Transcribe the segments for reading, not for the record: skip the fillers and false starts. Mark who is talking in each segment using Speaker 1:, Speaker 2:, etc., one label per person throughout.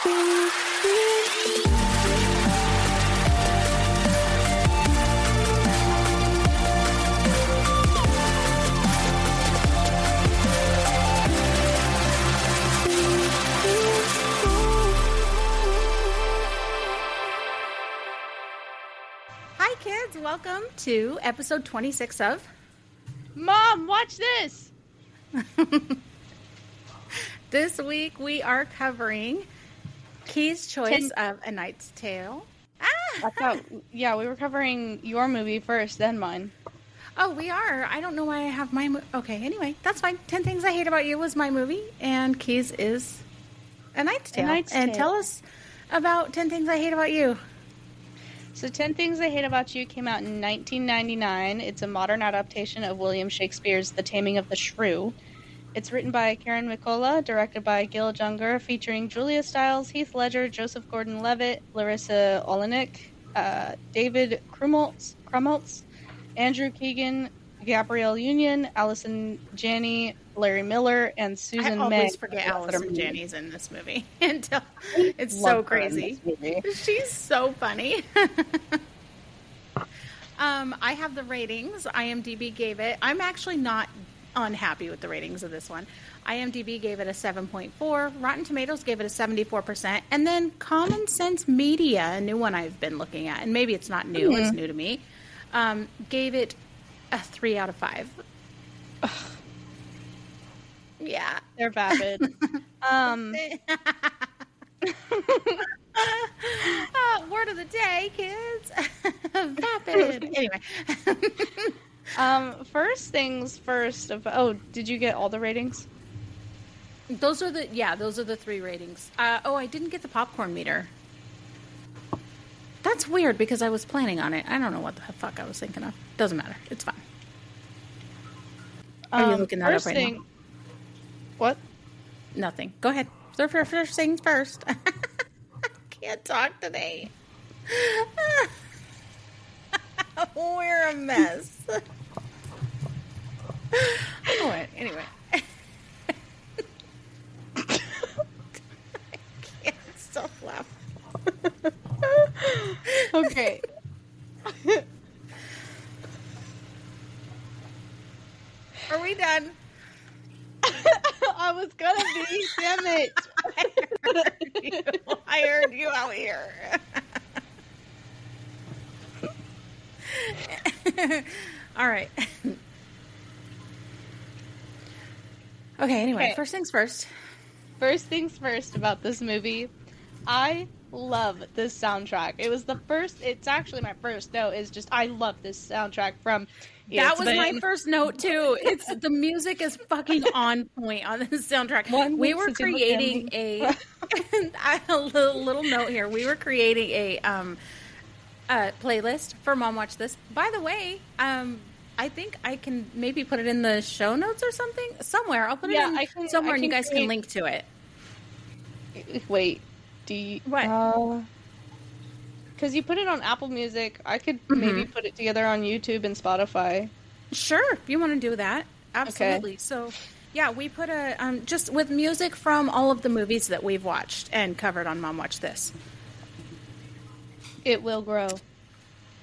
Speaker 1: Hi kids, welcome to episode 26 of
Speaker 2: Mom, watch this!
Speaker 1: This week we are covering Key's choice of A Knight's Tale.
Speaker 2: I thought, we were covering your movie first, then mine.
Speaker 1: Oh, we are. I don't know why I have my okay, anyway, that's fine. 10 Things I Hate About You was my movie, and Key's is A Knight's Tale. And tell us about 10 Things I Hate About You.
Speaker 2: So 10 Things I Hate About You came out in 1999. It's a modern adaptation of William Shakespeare's The Taming of the Shrew. It's written by Karen Mikola, directed by Gil Junger, featuring Julia Stiles, Heath Ledger, Joseph Gordon-Levitt, Larissa Olenek, David Krumholtz, Andrew Keegan, Gabrielle Union, Allison Janney, Larry Miller, and Susan May.
Speaker 1: I always forget Allison Janney's in this movie until it's so crazy. She's so funny. I have the ratings. IMDb gave it. I'm actually not unhappy with the ratings of this one. IMDb gave it a 7.4. Rotten Tomatoes gave it a 74%. And then Common Sense Media, a new one I've been looking at, and maybe it's not new, it's new to me, gave it a 3 out of 5. Ugh. Yeah.
Speaker 2: They're vapid.
Speaker 1: Word of the day, kids. Vapid. Anyway.
Speaker 2: First things first. Did you get all the ratings?
Speaker 1: Those are the 3 ratings. I didn't get the popcorn meter. That's weird because I was planning on it. I don't know what the fuck I was thinking of. Doesn't matter. It's fine. Are you looking that up right now?
Speaker 2: What?
Speaker 1: Nothing. Go ahead. First things first. I can't talk today. We're a mess. Anyway. I can't stop laughing.
Speaker 2: Okay.
Speaker 1: Are we done?
Speaker 2: I was gonna be, damn it.
Speaker 1: I heard you out here. All right. Okay, anyway, First things first.
Speaker 2: First things first about this movie. I love this soundtrack. It's actually my first note, is just, I love this soundtrack from...
Speaker 1: That was my first note, too. The music is fucking on point on this soundtrack. We were creating a little note here. We were creating a playlist for Mom Watch This. By the way, I think I can maybe put it in the show notes or something. Somewhere. I'll put it in somewhere and you guys can link to it.
Speaker 2: Wait. Do you...
Speaker 1: What?
Speaker 2: Because you put it on Apple Music. I could maybe put it together on YouTube and Spotify.
Speaker 1: Sure, if you want to do that. Absolutely.
Speaker 2: Okay.
Speaker 1: So, yeah, we put just with music from all of the movies that we've watched and covered on Mom Watch This.
Speaker 2: It will grow.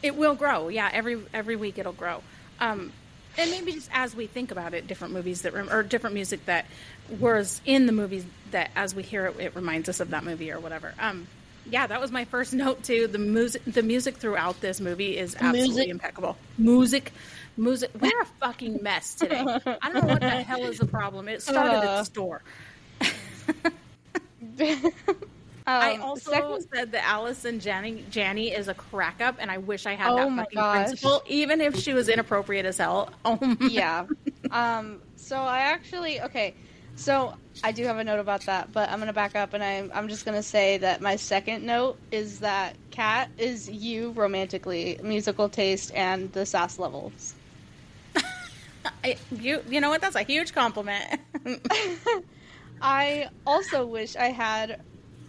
Speaker 1: It will grow. Yeah, every week it'll grow. And maybe just as we think about it, different movies or different music that was in the movies that as we hear it, it reminds us of that movie or whatever. Yeah, that was my first note too. The music throughout this movie is absolutely impeccable. Music. We're a fucking mess today. I don't know what the hell is the problem. It started at the store. I also said that Allison Janney is a crack up, and I wish I had that fucking principal, even if she was inappropriate as hell.
Speaker 2: Yeah. So I do have a note about that, but I'm going to back up, and I'm just going to say that my second note is that Kat is you romantically, musical taste, and the sass levels.
Speaker 1: You know what? That's a huge compliment.
Speaker 2: I also wish I had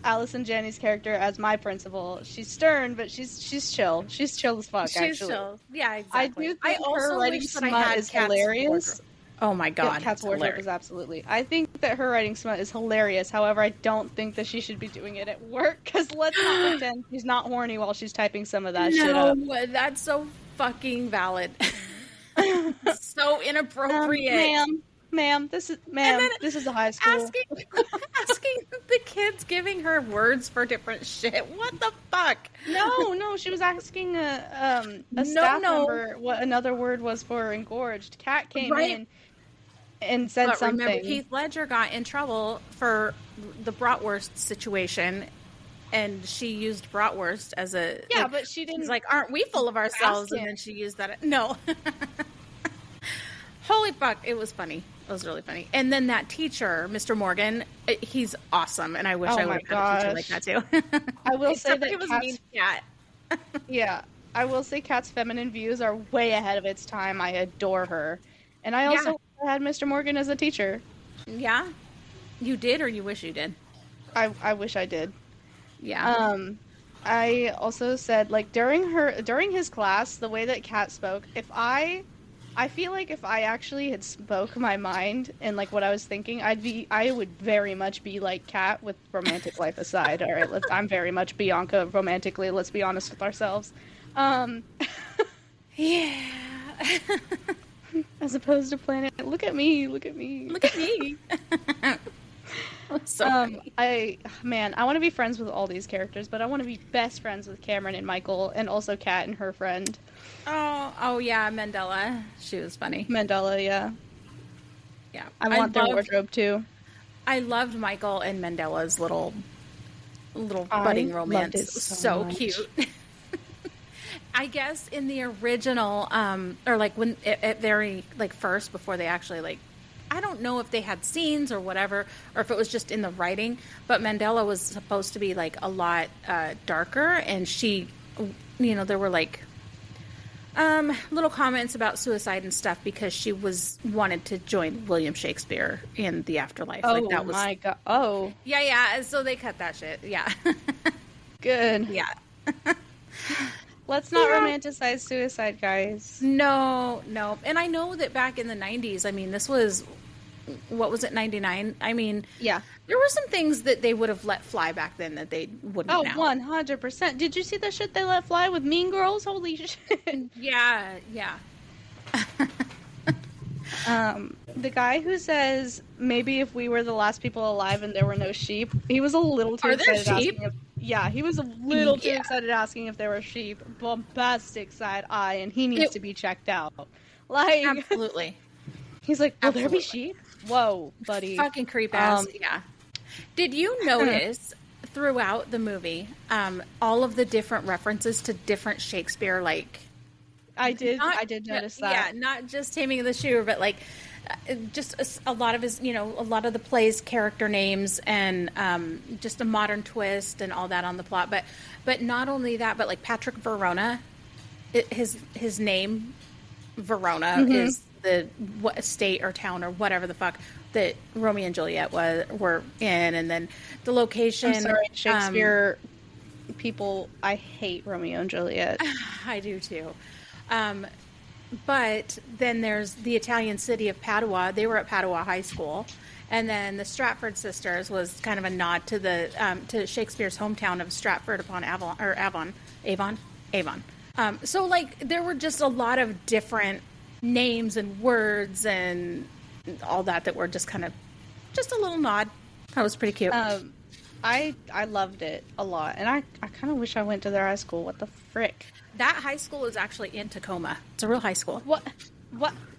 Speaker 2: Allison Janney's character as my principal. She's stern, but she's chill. She's chill as fuck, actually.
Speaker 1: She's chill. Yeah, exactly.
Speaker 2: I do think her writing smut is hilarious.
Speaker 1: Oh my God.
Speaker 2: Cat's wardrobe is absolutely. I think that her writing smut is hilarious. However, I don't think that she should be doing it at work, because let's not pretend she's not horny while she's typing some of that shit up.
Speaker 1: No, that's so fucking valid. So inappropriate.
Speaker 2: Ma'am, this is a high school.
Speaker 1: Asking the kids, giving her words for different shit. What the fuck?
Speaker 2: No, she was asking a staff member what another word was for engorged. Cat came in and said something.
Speaker 1: Remember, Heath Ledger got in trouble for the bratwurst situation, and she used bratwurst as a...
Speaker 2: Yeah, but she didn't...
Speaker 1: It's like, aren't we full of ourselves? And then she used that... No. Holy fuck, it was funny. It was really funny. And then that teacher, Mr. Morgan, he's awesome, and I wish I would have had a teacher like that, too.
Speaker 2: I will say that
Speaker 1: it was mean Cat.
Speaker 2: Yeah, I will say Kat's feminine views are way ahead of its time. I adore her. And I also had Mr. Morgan as a teacher.
Speaker 1: Yeah? You did, or you wish you did?
Speaker 2: I wish I did.
Speaker 1: Yeah.
Speaker 2: I also said, like, during his class, the way that Kat spoke, I feel like if I actually had spoke my mind and like what I was thinking, I would very much be like Kat with romantic life aside. All right, I'm very much Bianca romantically. Let's be honest with ourselves.
Speaker 1: Yeah.
Speaker 2: As opposed to Planet. Look at me.
Speaker 1: So
Speaker 2: I want to be friends with all these characters, but I want to be best friends with Cameron and Michael, and also Kat and her friend.
Speaker 1: Oh yeah, Mandela. She was funny.
Speaker 2: Mandela, yeah.
Speaker 1: Yeah.
Speaker 2: I want their wardrobe too.
Speaker 1: I loved Michael and Mandela's little budding romance. So cute. I guess in the original, or like when at very like first before they actually like, I don't know if they had scenes or whatever, or if it was just in the writing, but Mandela was supposed to be like a lot darker, and she, there were like little comments about suicide and stuff because she wanted to join William Shakespeare in the afterlife.
Speaker 2: Oh,
Speaker 1: like that was,
Speaker 2: my God. Oh.
Speaker 1: Yeah. So they cut that shit. Yeah.
Speaker 2: Good.
Speaker 1: Yeah.
Speaker 2: Let's not romanticize suicide, guys.
Speaker 1: No. And I know that back in the 90s, I mean, this was, what was it, 99? I mean,
Speaker 2: yeah,
Speaker 1: there were some things that they would have let fly back then that they wouldn't now.
Speaker 2: 100%. Did you see the shit they let fly with Mean Girls? Holy shit.
Speaker 1: Yeah.
Speaker 2: The guy who says, maybe if we were the last people alive and there were no sheep, he was a little too excited asking if... Yeah, he was a little too excited asking if there were sheep. Bombastic side eye, and he needs to be checked out. Like,
Speaker 1: absolutely.
Speaker 2: He's like, will there be sheep? Whoa, buddy.
Speaker 1: Fucking creep ass. Yeah. Did you notice throughout the movie all of the different references to different Shakespeare, like...
Speaker 2: I did notice that.
Speaker 1: Yeah, not just Taming of the Shrew, but like just a lot of his, a lot of the play's character names and just a modern twist and all that on the plot. But not only that, but like Patrick Verona, his name Verona is what state or town or whatever the fuck that Romeo and Juliet were in, and then the location.
Speaker 2: I'm sorry, Shakespeare people. I hate Romeo and Juliet.
Speaker 1: I do too. But then there's the Italian city of Padua. They were at Padua High School. And then the Stratford sisters was kind of a nod to to Shakespeare's hometown of Stratford upon Avon. So like there were just a lot of different names and words and all that were just kind of just a little nod. That was pretty cute.
Speaker 2: I loved it a lot, and I kind of wish I went to their high school. What the frick?
Speaker 1: That high school is actually in Tacoma. It's a real high school.
Speaker 2: What?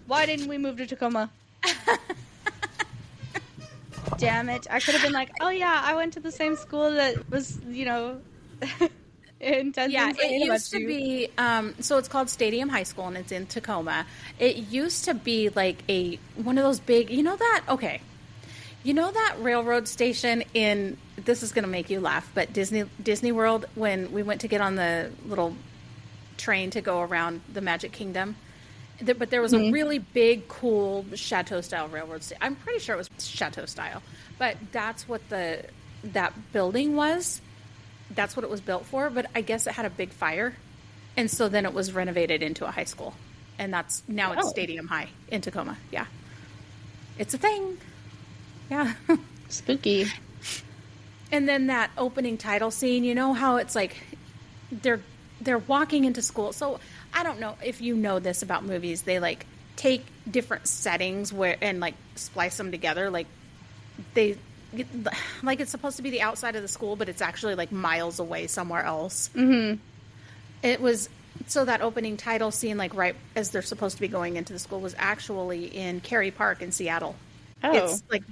Speaker 2: Why didn't we move to Tacoma? Damn it! I could have been like, oh yeah, I went to the same school that was, in
Speaker 1: Yeah, it used to be. So it's called Stadium High School, and it's in Tacoma. It used to be like one of those big. Okay. You know that railroad station in, this is going to make you laugh, but Disney World, when we went to get on the little train to go around the Magic Kingdom, but there was a really big, cool chateau-style railroad station. I'm pretty sure it was chateau-style, but that's what that building was. That's what it was built for, but I guess it had a big fire, and so then it was renovated into a high school, and it's Stadium High in Tacoma, yeah. It's a thing. Yeah.
Speaker 2: Spooky.
Speaker 1: And then that opening title scene, you know how it's like they're walking into school. So I don't know if you know this about movies. They like take different settings and like splice them together. Like like it's supposed to be the outside of the school, but it's actually like miles away somewhere else.
Speaker 2: Mm-hmm.
Speaker 1: It was so that opening title scene, like right as they're supposed to be going into the school, was actually in Cary Park in Seattle.
Speaker 2: Oh,
Speaker 1: It's like,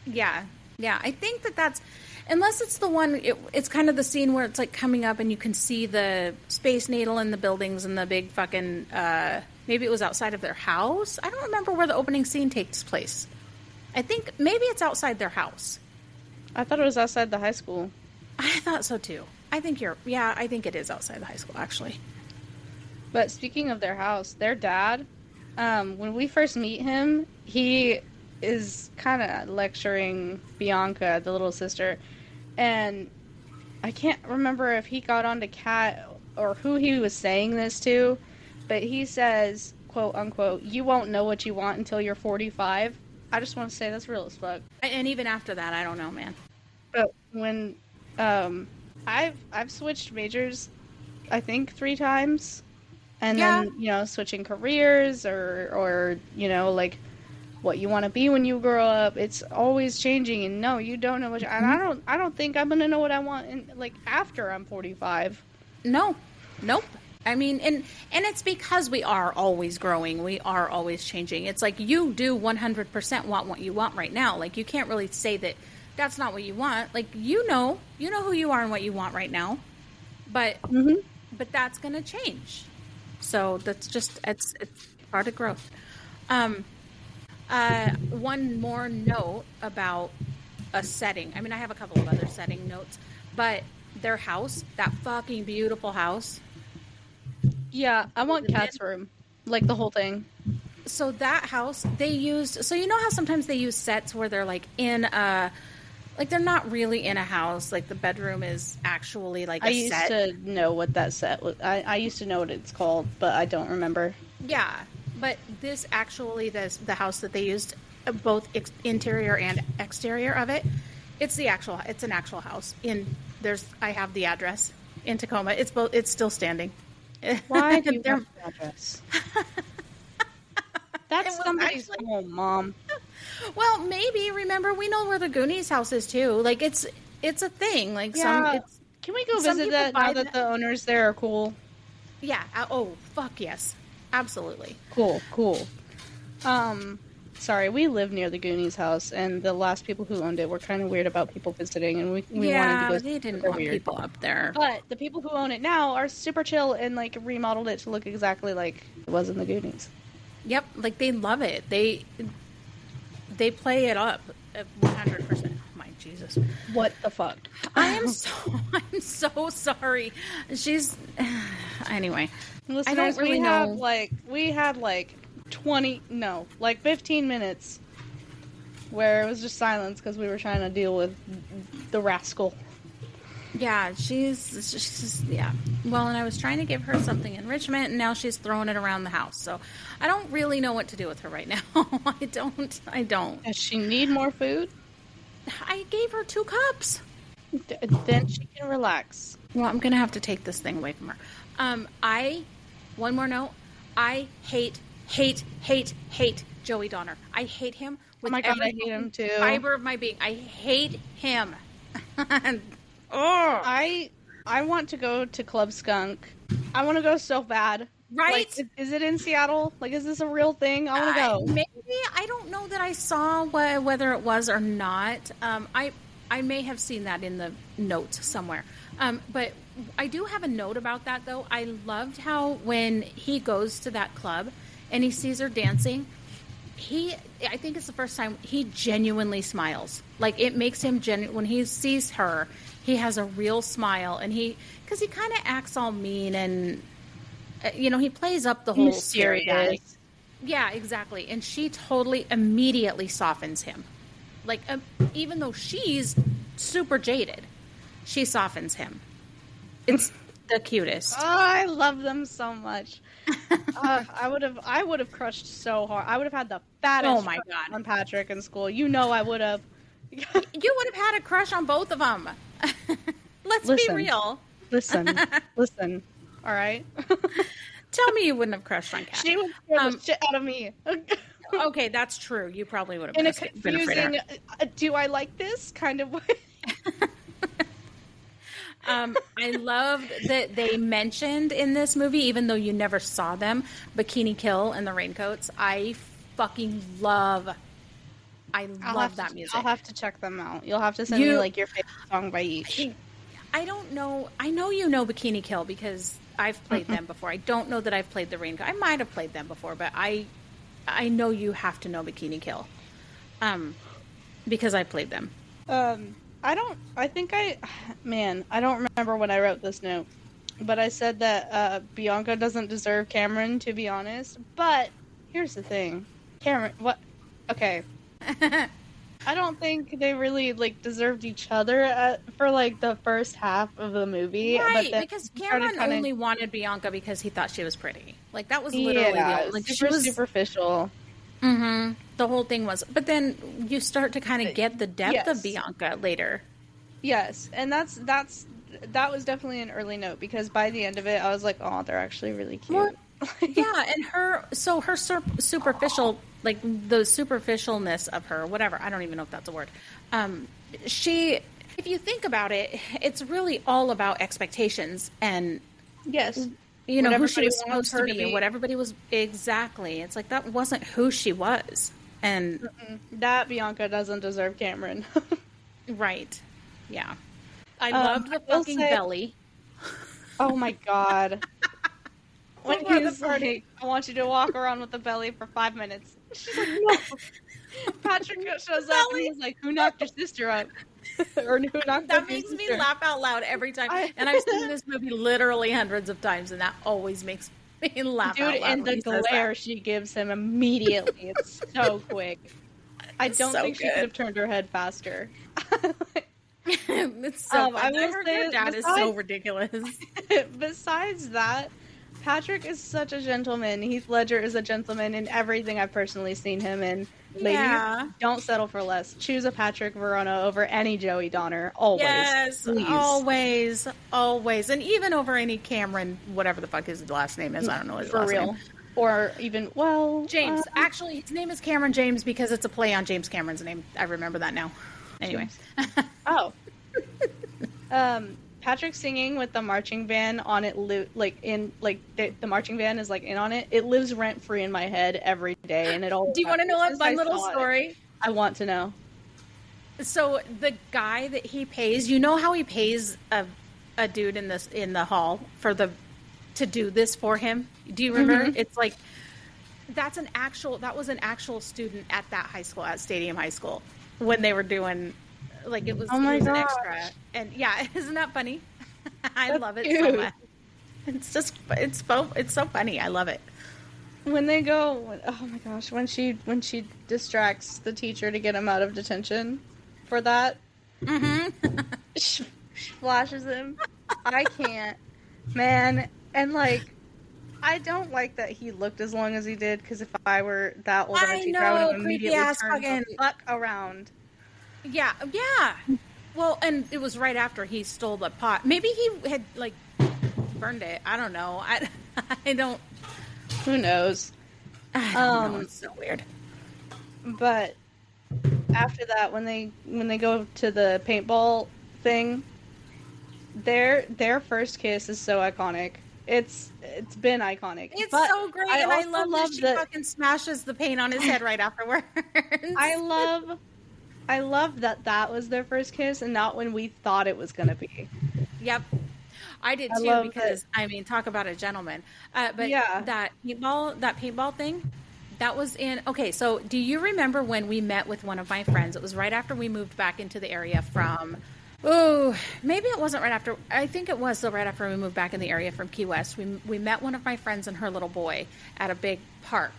Speaker 1: yeah. I think that's, unless it's the one, it's kind of the scene where it's like coming up and you can see the Space Needle and the buildings and the big fucking, maybe it was outside of their house. I don't remember where the opening scene takes place. I think maybe it's outside their house.
Speaker 2: I thought it was outside the high school.
Speaker 1: I thought so too. I think it is outside the high school, actually.
Speaker 2: But speaking of their house, their dad, when we first meet him, he is kind of lecturing Bianca, the little sister, and I can't remember if he got onto Kat or who he was saying this to, but he says, quote unquote, "You won't know what you want until you're 45." I just want to say that's real as fuck.
Speaker 1: And even after that, I don't know, man.
Speaker 2: But when I've switched majors, I think 3 times, and then switching careers or like what you want to be when you grow up. It's always changing, and no, you don't know what. And I don't think I'm gonna know what I want after I'm 45.
Speaker 1: No, nope. I mean, and it's because we are always growing. We are always changing. It's like you do 100% want what you want right now. Like you can't really say that that's not what you want. Like you know who you are and what you want right now, but that's gonna change. So that's just it's part of growth. One more note about a setting. I mean, I have a couple of other setting notes, but their house, that fucking beautiful house.
Speaker 2: Yeah, I want Kat's room, like the whole thing.
Speaker 1: So that house they used. So you know how sometimes they use sets where they're like in a, like they're not really in a house. Like the bedroom is actually like a set.
Speaker 2: I used to know what that set was. I used to know what it's called, but I don't remember.
Speaker 1: Yeah, but this actually, the house that they used, both interior and exterior of it, it's an actual house. I have the address in Tacoma. It's still standing.
Speaker 2: Why do you have the address? That's somebody's home, Mom.
Speaker 1: Well, maybe. Remember, we know where the Goonies house is too. Like it's a thing. Like
Speaker 2: can we go visit that now that the owners there are cool?
Speaker 1: Yeah. Oh, fuck yes. Absolutely.
Speaker 2: Cool. Sorry, we live near the Goonies house, and the last people who owned it were kind of weird about people visiting, and we wanted to go.
Speaker 1: They didn't want people up there.
Speaker 2: But the people who own it now are super chill and like remodeled it to look exactly like it was in the Goonies.
Speaker 1: Yep, like they love it. They play it up 100%. My Jesus,
Speaker 2: what the fuck?
Speaker 1: I'm so sorry. She's anyway.
Speaker 2: Listeners,
Speaker 1: I don't really know.
Speaker 2: We had 15 minutes where it was just silence because we were trying to deal with the rascal.
Speaker 1: Yeah, she's yeah. Well, and I was trying to give her something enrichment, and now she's throwing it around the house. So I don't really know what to do with her right now. I don't.
Speaker 2: Does she need more food?
Speaker 1: I gave her 2 cups.
Speaker 2: Then she can relax.
Speaker 1: Well, I'm gonna have to take this thing away from her. One more note. I hate Joey Donner. I hate him with
Speaker 2: I hate him too.
Speaker 1: Fiber of my being. I hate him.
Speaker 2: I want to go to Club Skunk. I want to go so bad.
Speaker 1: Right?
Speaker 2: Is it in Seattle? Is this a real thing? I want to go.
Speaker 1: Maybe. I don't know that I saw whether it was or not. I may have seen that in the notes somewhere. But I do have a note about that, though. I loved how when he goes to that club and he sees her dancing, I think it's the first time he genuinely smiles. Like, it makes him when he sees her, he has a real smile. And because he kind of acts all mean and, he plays up the whole scary guy. Yeah, exactly. And she totally immediately softens him. Like, even though she's super jaded, she softens him. It's the cutest.
Speaker 2: Oh, I love them so much. I would have crushed so hard. I would have had the baddest
Speaker 1: Oh my God.
Speaker 2: on Patrick in school. You know I would have.
Speaker 1: You would have had a crush on both of them. Let's be real.
Speaker 2: Listen. All right?
Speaker 1: Tell me you wouldn't have crushed on Kat.
Speaker 2: She would scare the shit out of me.
Speaker 1: Okay, that's true. You probably would have
Speaker 2: In a
Speaker 1: been afraid of
Speaker 2: confusing,
Speaker 1: her.
Speaker 2: do I like this kind of way?
Speaker 1: I loved that they mentioned in this movie, even though you never saw them, Bikini Kill and the Raincoats. I fucking love that music.
Speaker 2: I'll have to check them out. You'll have to send me like your favorite song by each.
Speaker 1: I don't know. I know you know Bikini Kill because I've played them before. I don't know that I've played the Raincoat. I might have played them before, but I know you have to know Bikini Kill, because I played them.
Speaker 2: I don't remember when I wrote this note, but I said that Bianca doesn't deserve Cameron, to be honest. But here's the thing. Cameron, what? Okay. I don't think they really, like, deserved each other for, like, the first half of the movie.
Speaker 1: Right,
Speaker 2: but
Speaker 1: because Cameron only wanted Bianca because he thought she was pretty. Like, that was literally
Speaker 2: superficial.
Speaker 1: Mm-hmm. The whole thing was. But then you start to kind of get the depth of Bianca later.
Speaker 2: Yes, and that was definitely an early note, because by the end of it, I was like, oh, they're actually really cute.
Speaker 1: Well, yeah, and her superficial, like, the superficialness of her, whatever, I don't even know if that's a word. If you think about it, it's really all about expectations and,
Speaker 2: yes,
Speaker 1: you know, who she was supposed to be and what everybody was. Exactly. It's like, that wasn't who she was. And
Speaker 2: that Bianca doesn't deserve Cameron.
Speaker 1: Right. Yeah. I loved the fucking belly.
Speaker 2: Oh my God. When he's like, I want you to walk around with the belly for 5 minutes. She's like, no. Patrick shows up and he's like, who knocked your sister up? Or who knocked
Speaker 1: That makes me laugh out loud every time. And I've seen this movie literally hundreds of times, and that always makes me laugh out loud.
Speaker 2: Dude, and the glare she gives him immediately. It's so quick. I don't think she could have turned her head faster.
Speaker 1: It's so funny. Her dad is so ridiculous.
Speaker 2: Besides that, Patrick is such a gentleman. Heath Ledger is a gentleman in everything I've personally seen him in. Ladies, don't settle for less. Choose a Patrick Verona over any Joey Donner. Always.
Speaker 1: Yes,
Speaker 2: please.
Speaker 1: always. And even over any Cameron, whatever the fuck his last name is. I don't know his last name.
Speaker 2: Or even,
Speaker 1: James. Actually, his name is Cameron James because it's a play on James Cameron's name. I remember that now. Anyway.
Speaker 2: Patrick singing with the marching band on it, the marching band is like in on it. It lives rent free in my head every day, and it all.
Speaker 1: Do you want to know a fun little story?
Speaker 2: I want to know.
Speaker 1: So the guy that he pays, you know how he pays a dude in the hall to do this for him? Do you remember? Mm-hmm. It's like that was an actual student at that high school, at Stadium High School, when they were doing. Like, it was, an extra. And yeah, isn't that funny? I love it so much. It's so funny. I love it.
Speaker 2: When they go, oh my gosh, when she distracts the teacher to get him out of detention for that. Mm-hmm. She flashes him. I can't. Man. And like, I don't like that he looked as long as he did, because if I were that old of a teacher, I would have immediately turned the fuck around.
Speaker 1: Yeah. Well, and it was right after he stole the pot. Maybe he had, like, burned it. I don't know. I don't.
Speaker 2: Who knows?
Speaker 1: I don't know. It's so weird.
Speaker 2: But after that, when they go to the paintball thing, their first kiss is so iconic. It's been iconic.
Speaker 1: It's so great, and I love that she fucking smashes the paint on his head right afterwards.
Speaker 2: I love that was their first kiss and not when we thought it was going to be.
Speaker 1: Yep. I did too, because, I mean, talk about a gentleman. But yeah. that paintball thing, that was in... Okay, so do you remember when we met with one of my friends? It was right after we moved back into the area from... Oh, maybe it wasn't right after... I think it was right after we moved back in the area from Key West. We met one of my friends and her little boy at a big park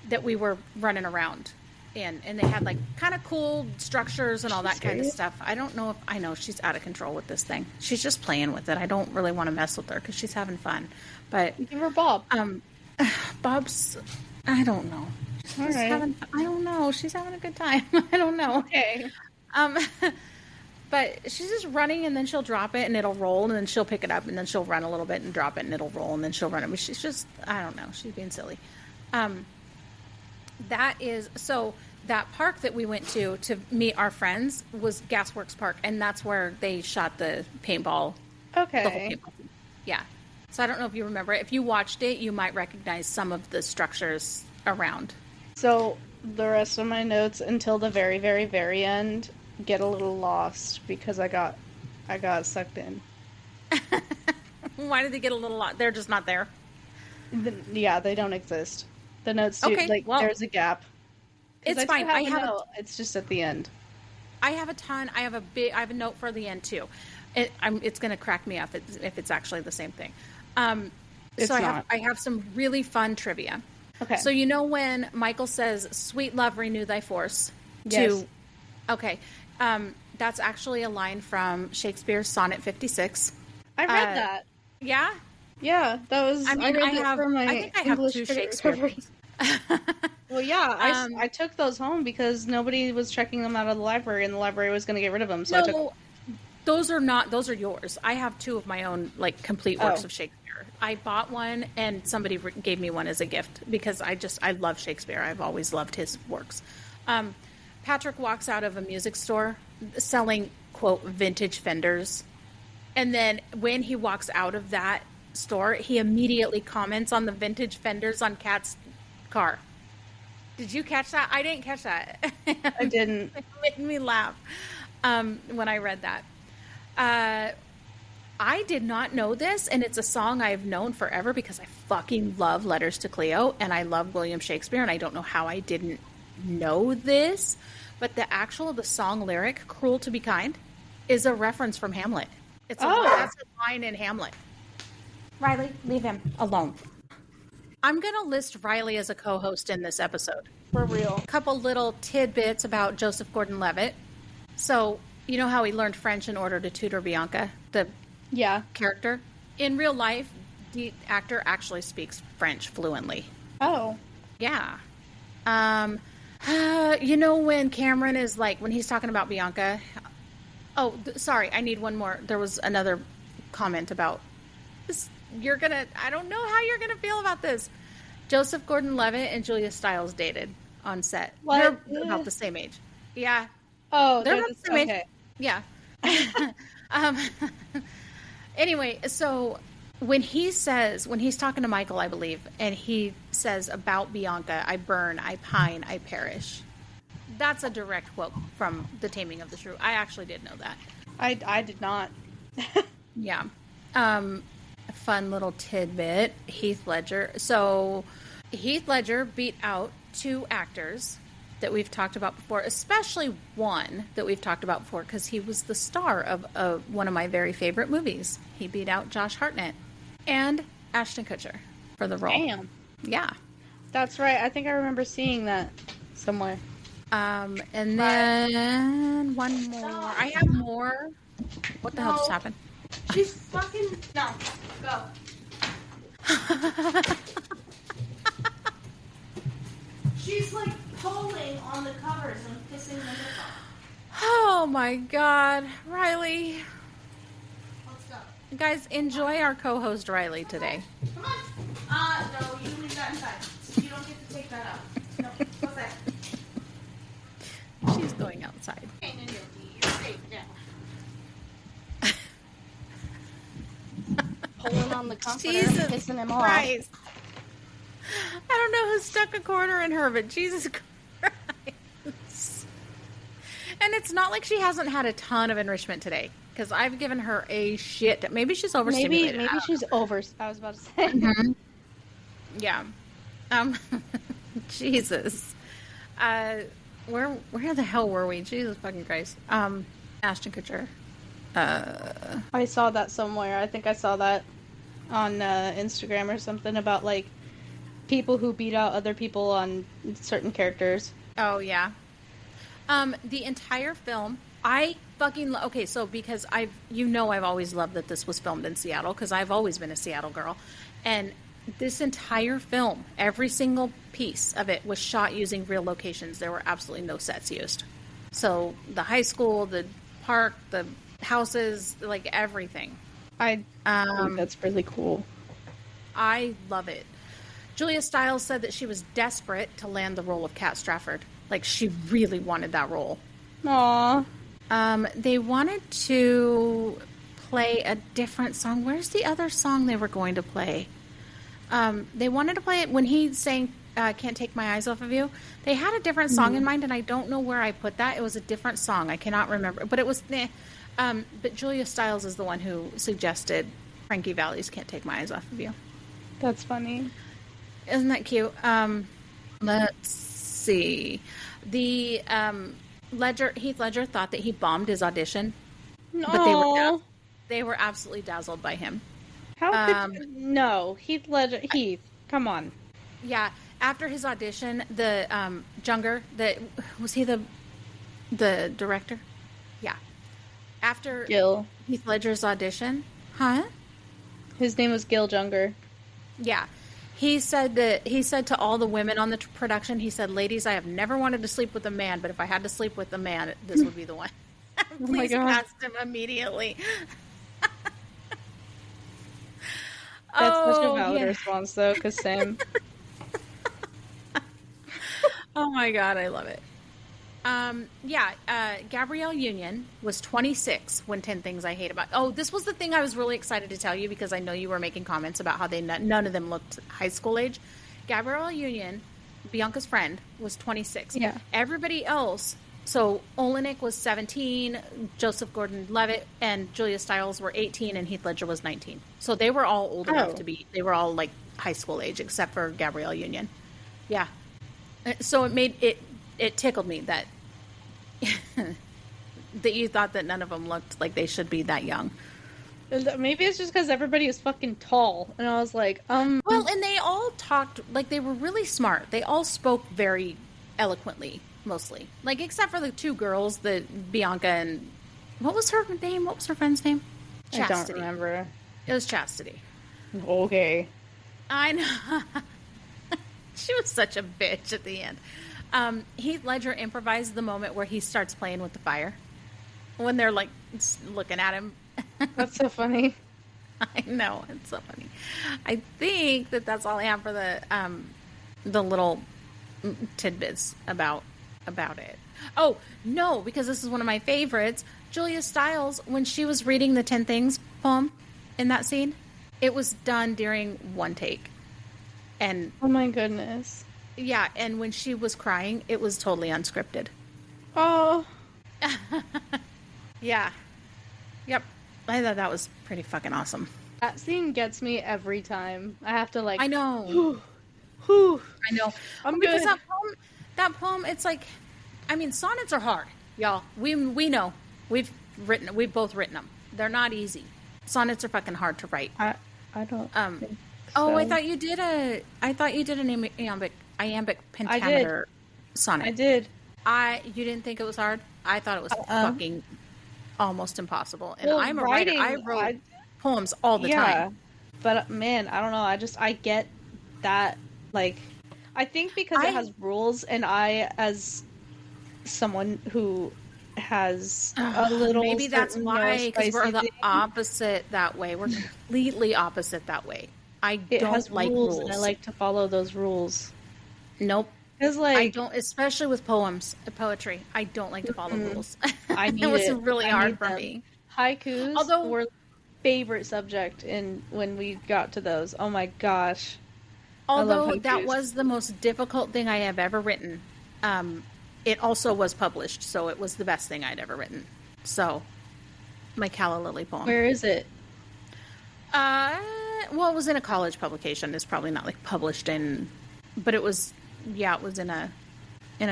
Speaker 1: that we were running around. And they had, like, kind of cool structures and all that kind of stuff. I don't know if... I know she's out of control with this thing. She's just playing with it. I don't really want to mess with her because she's having fun. But...
Speaker 2: Give her Bob.
Speaker 1: Bob's... I don't know.
Speaker 2: All
Speaker 1: She's
Speaker 2: right.
Speaker 1: I don't know. She's having a good time. I don't know.
Speaker 2: Okay.
Speaker 1: Um, but she's just running, and then she'll drop it, and it'll roll, and then she'll pick it up, and then she'll run a little bit and drop it, and it'll roll, and then she'll run it. But she's just, I don't know. She's being silly. That park that we went to meet our friends was Gasworks Park, and that's where they shot the paintball.
Speaker 2: Okay.
Speaker 1: The whole paintball thing. Yeah. So I don't know if you remember it. If you watched it, you might recognize some of the structures around.
Speaker 2: So the rest of my notes until the very, very, very end get a little lost because I got sucked in.
Speaker 1: Why did they get a little lot? They're just not there.
Speaker 2: Yeah, they don't exist. The notes do,
Speaker 1: Okay, well,
Speaker 2: there's a gap.
Speaker 1: It's fine. I have
Speaker 2: it's just at the end.
Speaker 1: I have a ton. I have a note for the end too. It's going to crack me up if it's actually the same thing.
Speaker 2: It's
Speaker 1: so
Speaker 2: not.
Speaker 1: I have some really fun trivia.
Speaker 2: Okay.
Speaker 1: So you know when Michael says, "Sweet love, renew thy force."
Speaker 2: Yes.
Speaker 1: Okay. That's actually a line from Shakespeare's Sonnet 56.
Speaker 2: I read that.
Speaker 1: Yeah.
Speaker 2: Yeah, that was. I read that for my
Speaker 1: I think I have
Speaker 2: English
Speaker 1: two
Speaker 2: critic
Speaker 1: Shakespeare
Speaker 2: recovery.
Speaker 1: books.
Speaker 2: Well, yeah, I took those home because nobody was checking them out of the library, and the library was going to get rid of them. So I took.
Speaker 1: Those are yours. I have two of my own, like, complete works of Shakespeare. I bought one, and somebody gave me one as a gift because I love Shakespeare. I've always loved his works. Patrick walks out of a music store selling, quote, vintage Fenders. And then when he walks out of that store, he immediately comments on the vintage Fenders on Kat's car. Did you catch that? I didn't catch that.
Speaker 2: I didn't.
Speaker 1: It made me laugh when I read that. I did not know this, and it's a song I've known forever because I fucking love Letters to Cleo, and I love William Shakespeare, and I don't know how I didn't know this, but the song lyric, Cruel to be Kind, is a reference from Hamlet. That's a line in Hamlet. Riley, leave him alone. I'm going to list Riley as a co-host in this episode.
Speaker 2: For real.
Speaker 1: A couple little tidbits about Joseph Gordon-Levitt. So, you know how he learned French in order to tutor Bianca, the character? In real life, the actor actually speaks French fluently.
Speaker 2: Oh.
Speaker 1: Yeah. You know when Cameron is like, when he's talking about Bianca... Oh, sorry, I need one more. There was another comment about this. I don't know how you're gonna feel about this. Joseph Gordon-Levitt and Julia Stiles dated on set.
Speaker 2: What?
Speaker 1: They're about the same age. Yeah.
Speaker 2: Oh,
Speaker 1: they're about the same
Speaker 2: okay.
Speaker 1: age. Yeah. Anyway, so when he's talking to Michael, I believe, and he says about Bianca, I burn, I pine, I perish. That's a direct quote from The Taming of the Shrew. I actually did know that.
Speaker 2: I did not.
Speaker 1: Yeah. A fun little tidbit. Heath Ledger. So Heath Ledger beat out two actors that we've talked about before, especially one that we've talked about before because he was the star of one of my very favorite movies. He beat out Josh Hartnett and Ashton Kutcher for the role.
Speaker 2: Damn.
Speaker 1: Yeah.
Speaker 2: That's right. I think I remember seeing that somewhere.
Speaker 1: And then one more. I have more. What the hell just happened?
Speaker 2: She's fucking... No. Go. She's like pulling on the covers and kissing the nip off.
Speaker 1: Oh my God. Riley.
Speaker 2: Let's go.
Speaker 1: Guys, enjoy our co-host Riley today.
Speaker 2: Come on. No, you leave that inside. You don't get to take that out. No, what's that?
Speaker 1: She's going outside.
Speaker 2: You're safe now. Pulling on the comforter
Speaker 1: Jesus
Speaker 2: and kissing him off.
Speaker 1: Christ. I don't know who stuck a quarter in her, but Jesus Christ. And it's not like she hasn't had a ton of enrichment today, because I've given her a shit. Maybe she's overstimulated.
Speaker 2: Maybe she's over. I was about to say.
Speaker 1: Mm-hmm. Yeah. Jesus. Where the hell were we? Jesus fucking Christ. Ashton Kutcher.
Speaker 2: I saw that somewhere. I think I saw that on Instagram or something about like people who beat out other people on certain characters.
Speaker 1: Oh yeah. The entire film, I fucking okay. So because I've always loved that this was filmed in Seattle because I've always been a Seattle girl, and This entire film, every single piece of it was shot using real locations. There were absolutely no sets used. So the high school, the park, the houses, like everything.
Speaker 2: I think that's really cool.
Speaker 1: I love it. Julia Stiles said that she was desperate to land the role of Kat Strafford. Like, she really wanted that role.
Speaker 2: Aww.
Speaker 1: They wanted to play a different song. Where's the other song they were going to play? They wanted to play it when he sang Can't Take My Eyes Off of You. They had a different song in mind, and I don't know where I put that. It was a different song. I cannot remember. But it was... but Julia Stiles is the one who suggested Frankie Valli's Can't Take My Eyes Off of You.
Speaker 2: That's funny.
Speaker 1: Isn't that cute? Let's see. The Heath Ledger thought that he bombed his audition, but they were absolutely dazzled by him.
Speaker 2: How could no Heath Ledger? Heath, come on.
Speaker 1: Yeah, after his audition, the Junger, was he the director? Yeah. After
Speaker 2: Gil.
Speaker 1: Heath Ledger's audition, huh?
Speaker 2: His name was Gil Junger.
Speaker 1: Yeah. He said to all the women on the production, he said, "Ladies, I have never wanted to sleep with a man, but if I had to sleep with a man, this would be the one." Please cast him immediately.
Speaker 2: That's such a valid response, though, because same.
Speaker 1: Oh my god, I love it. Gabrielle Union was 26 when 10 Things I Hate About... Oh, this was the thing I was really excited to tell you because I know you were making comments about how none of them looked high school age. Gabrielle Union, Bianca's friend, was 26.
Speaker 2: Yeah.
Speaker 1: Everybody else... So, Olenek was 17, Joseph Gordon-Levitt and Julia Stiles were 18, and Heath Ledger was 19. So, they were all old enough to be... They were all, like, high school age, except for Gabrielle Union. Yeah. So, it tickled me that that you thought that none of them looked like they should be that young.
Speaker 2: Maybe it's just because everybody is fucking tall, and I was like,
Speaker 1: Well, and they all talked like they were really smart. They all spoke very eloquently, mostly. Like except for the two girls, the Bianca and what was her name? What was her friend's name? Chastity.
Speaker 2: I don't remember.
Speaker 1: It was Chastity.
Speaker 2: Okay.
Speaker 1: I know. She was such a bitch at the end. Heath Ledger improvised the moment where he starts playing with the fire when they're like looking at him.
Speaker 2: That's so funny.
Speaker 1: I know, it's so funny. I think that's all I have for the little tidbits about it. Oh no, because this is one of my favorites. Julia Stiles, when she was reading the 10 Things poem in that scene, it was done during one take. And
Speaker 2: oh my goodness.
Speaker 1: Yeah, and when she was crying, it was totally unscripted.
Speaker 2: Oh.
Speaker 1: Yeah. Yep. I thought that was pretty fucking awesome.
Speaker 2: That scene gets me every time. I have to like...
Speaker 1: I know.
Speaker 2: Whew.
Speaker 1: I know.
Speaker 2: Because
Speaker 1: that poem, it's like... I mean, sonnets are hard, y'all. We know. We've both written them. They're not easy. Sonnets are fucking hard to write.
Speaker 2: I don't think
Speaker 1: Oh,
Speaker 2: so.
Speaker 1: I thought you did an iambic pentameter sonnet.
Speaker 2: I did.
Speaker 1: You didn't think it was hard? I thought it was fucking almost impossible. And
Speaker 2: Well,
Speaker 1: I'm a writer. I wrote poems all the time.
Speaker 2: But man, I don't know. I get that. Like, I think because it has rules, and I, as someone who has a little,
Speaker 1: maybe that's why, because we're the
Speaker 2: thing,
Speaker 1: opposite that way. We're completely opposite that way.
Speaker 2: It
Speaker 1: don't
Speaker 2: has
Speaker 1: like
Speaker 2: rules,
Speaker 1: rules.
Speaker 2: and I like to follow those rules.
Speaker 1: Nope.
Speaker 2: Because like
Speaker 1: I don't, especially with poetry. I don't like to follow rules.
Speaker 2: I need
Speaker 1: it was
Speaker 2: it.
Speaker 1: really
Speaker 2: I
Speaker 1: hard
Speaker 2: need
Speaker 1: for
Speaker 2: them.
Speaker 1: me.
Speaker 2: Haikus were favorite subject when we got to those. Oh my gosh.
Speaker 1: Although that was the most difficult thing I have ever written, it also was published, so it was the best thing I'd ever written. So, my Calla Lily poem.
Speaker 2: Where is it?
Speaker 1: Well, it was in a college publication. It's probably not like published in, but it was in a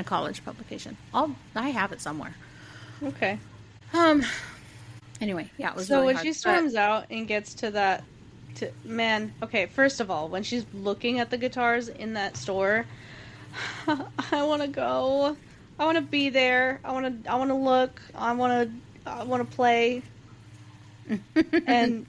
Speaker 1: college publication. I have it somewhere.
Speaker 2: Okay.
Speaker 1: Anyway, yeah, it was
Speaker 2: so
Speaker 1: really
Speaker 2: when
Speaker 1: hard,
Speaker 2: she storms out and gets to that, okay, first of all, when she's looking at the guitars in that store, I want to go. I want to be there. I want to look. I want to play. And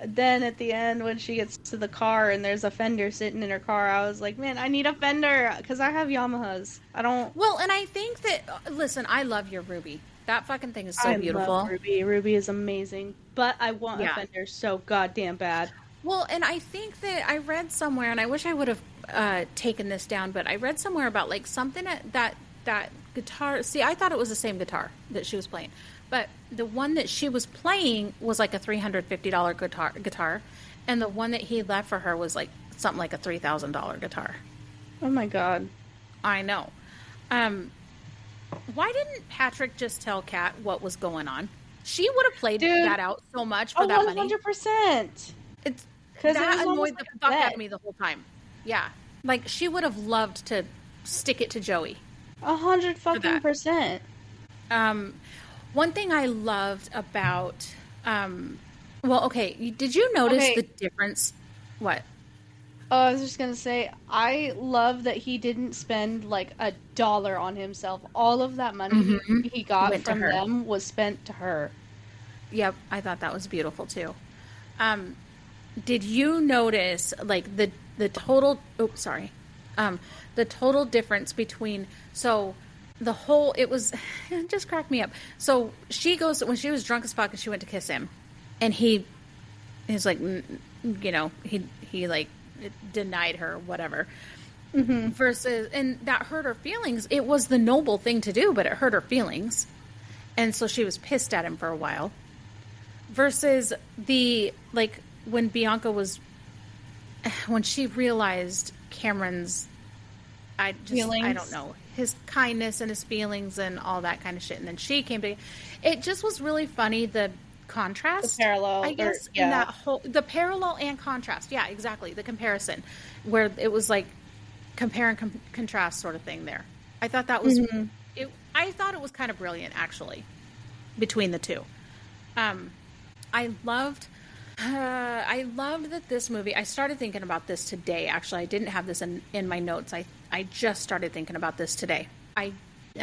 Speaker 2: Then at the end, when she gets to the car and there's a fender sitting in her car, I was like, man, I need a fender because I have Yamahas. I don't.
Speaker 1: Well, and I think that, listen, I love your Ruby. That fucking thing is so beautiful.
Speaker 2: Love Ruby. Ruby is amazing, but I want a fender so goddamn bad.
Speaker 1: Well, and I think that I read somewhere, and I wish I would have taken this down, but I read somewhere about like something that guitar. See, I thought it was the same guitar that she was playing, but the one that she was playing was like a $350 guitar, and the one that he left for her was like something like a $3,000 guitar.
Speaker 2: Oh my god!
Speaker 1: I know. Why didn't Patrick just tell Kat what was going on? She would have played that out so much for that money.
Speaker 2: 100%.
Speaker 1: It's that annoyed the fuck out of me the whole time. Yeah, like she would have loved to stick it to Joey.
Speaker 2: 100%.
Speaker 1: One thing I loved about, well, okay, did you notice the difference? What?
Speaker 2: Oh, I was just gonna say, I love that he didn't spend like $1 on himself. All of that money he got from them was spent to her.
Speaker 1: Yep, I thought that was beautiful too. Did you notice like the total? Oops, sorry. The total difference between it just cracked me up. So she goes when she was drunk as fuck and she went to kiss him, and he is like, you know, he like denied her, whatever. Versus, and that hurt her feelings. It was the noble thing to do, but it hurt her feelings, and so she was pissed at him for a while. Versus when Bianca was, when she realized Cameron's, I don't know, his kindness and his feelings and all that kind of shit, and then she came to, it just was really funny, the contrast,
Speaker 2: the parallel,
Speaker 1: I guess, in that whole, the parallel and contrast, yeah, exactly, the comparison, where it was like compare and contrast sort of thing there. I thought that was, I thought it was kind of brilliant, actually, between the two. I loved that this movie, I started thinking about this today, actually. I didn't have this in my notes. I just started thinking about this today. I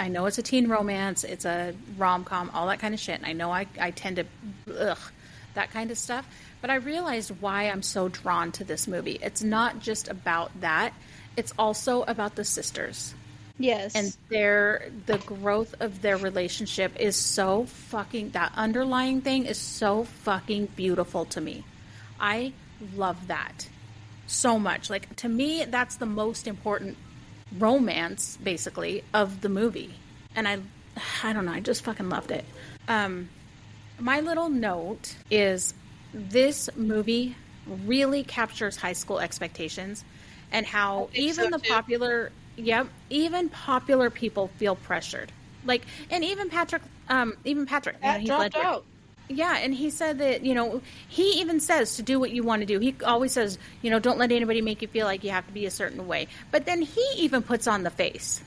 Speaker 1: know it's a teen romance, it's a rom-com, all that kind of shit, and I know I tend to, that kind of stuff, but I realized why I'm so drawn to this movie. It's not just about that, it's also about the sisters.
Speaker 2: Yes.
Speaker 1: And the growth of their relationship is so fucking, that underlying thing is so fucking beautiful to me. I love that so much. Like, to me, that's the most important romance, basically, of the movie. And I don't know, I just fucking loved it. My little note is this movie really captures high school expectations and how even even popular people feel pressured. Like, and even Patrick, Heath Ledger. Yeah, and he said that, you know, he even says to do what you want to do. He always says, you know, don't let anybody make you feel like you have to be a certain way. But then he even puts on the face.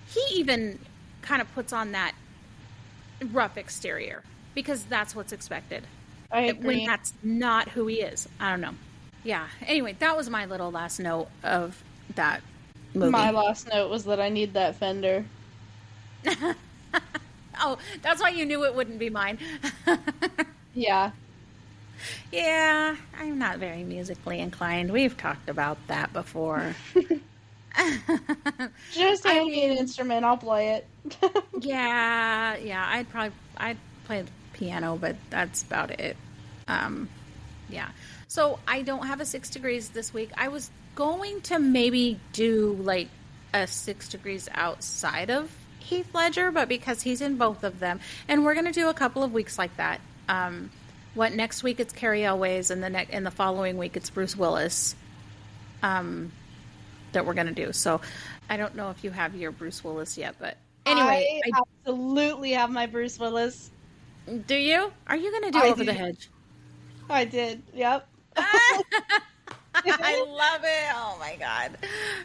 Speaker 1: He even kind of puts on that rough exterior because that's what's expected.
Speaker 2: I agree.
Speaker 1: When that's not who he is. I don't know. Yeah. Anyway, that was my little last note of that movie.
Speaker 2: My last note was that I need that fender.
Speaker 1: Oh, that's why you knew it wouldn't be mine.
Speaker 2: Yeah.
Speaker 1: Yeah, I'm not very musically inclined. We've talked about that before.
Speaker 2: Just hand me an instrument, I'll play it.
Speaker 1: yeah, I'd play the piano, but that's about it. Yeah. So I don't have a 6 degrees this week. I was going to maybe do like a 6 degrees outside of Heath Ledger, but because he's in both of them, and we're going to do a couple of weeks like that. Next week it's Carrie Elways, and the following week it's Bruce Willis. That we're going to do. So I don't know if you have your Bruce Willis yet, but anyway,
Speaker 2: I absolutely have my Bruce Willis.
Speaker 1: Do you? Are you going to do Over the Hedge?
Speaker 2: I did. Yep.
Speaker 1: I love it. Oh my god,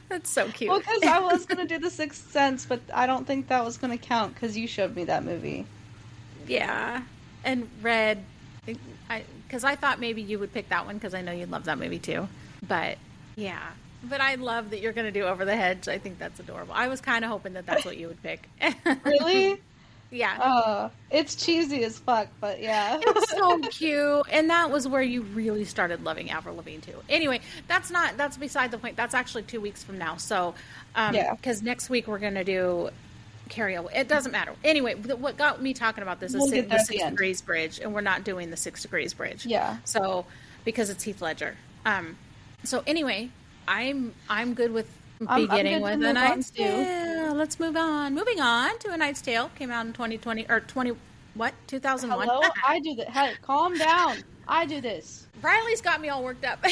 Speaker 1: that's so cute.
Speaker 2: Well, because I was gonna do The Sixth Sense, but I don't think that was gonna count because you showed me that movie.
Speaker 1: Yeah, and Red, because I thought maybe you would pick that one because I know you love that movie too. But yeah, but I love that you're gonna do Over the Hedge. I think that's adorable. I was kind of hoping that that's what you would pick.
Speaker 2: Really?
Speaker 1: Yeah.
Speaker 2: It's cheesy as fuck, but yeah.
Speaker 1: It's so cute. And that was where you really started loving Avril Lavigne too. Anyway, that's beside the point. That's actually 2 weeks from now. So, because next week we're going to do karaoke. It doesn't matter. Anyway, what got me talking about this is the 6 Degrees Bridge, and we're not doing the 6 Degrees Bridge.
Speaker 2: Yeah.
Speaker 1: So, because it's Heath Ledger. So anyway, I'm good with beginning with A Knight's Tale. Let's move on. Moving on to A Knight's Tale. Came out in 2020 or 2001.
Speaker 2: Hello, I do that. Hey, calm down. I do this.
Speaker 1: Riley's got me all worked up.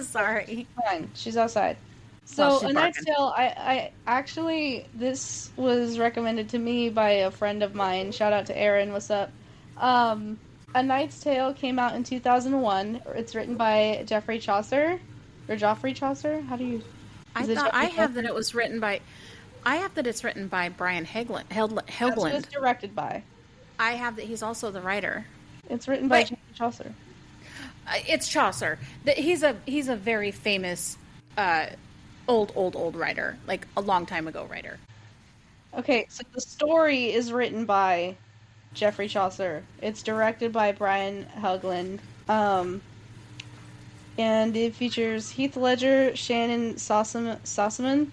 Speaker 1: Sorry.
Speaker 2: Fine. She's outside. So A Knight's Tale, I actually, this was recommended to me by a friend of mine. Shout out to Erin. What's up? A Knight's Tale came out in 2001. It's written by Geoffrey Chaucer. Or Geoffrey Chaucer? How do you...
Speaker 1: I have that it's written by Brian Helgeland.
Speaker 2: That's what it's directed by.
Speaker 1: I have that he's also the writer.
Speaker 2: It's written by Geoffrey Chaucer.
Speaker 1: It's Chaucer. He's a very famous old writer, like a long time ago writer. Okay,
Speaker 2: so the story is written by Geoffrey Chaucer. It's directed by Brian Helgeland. And it features Heath Ledger, Shannon Sossamon,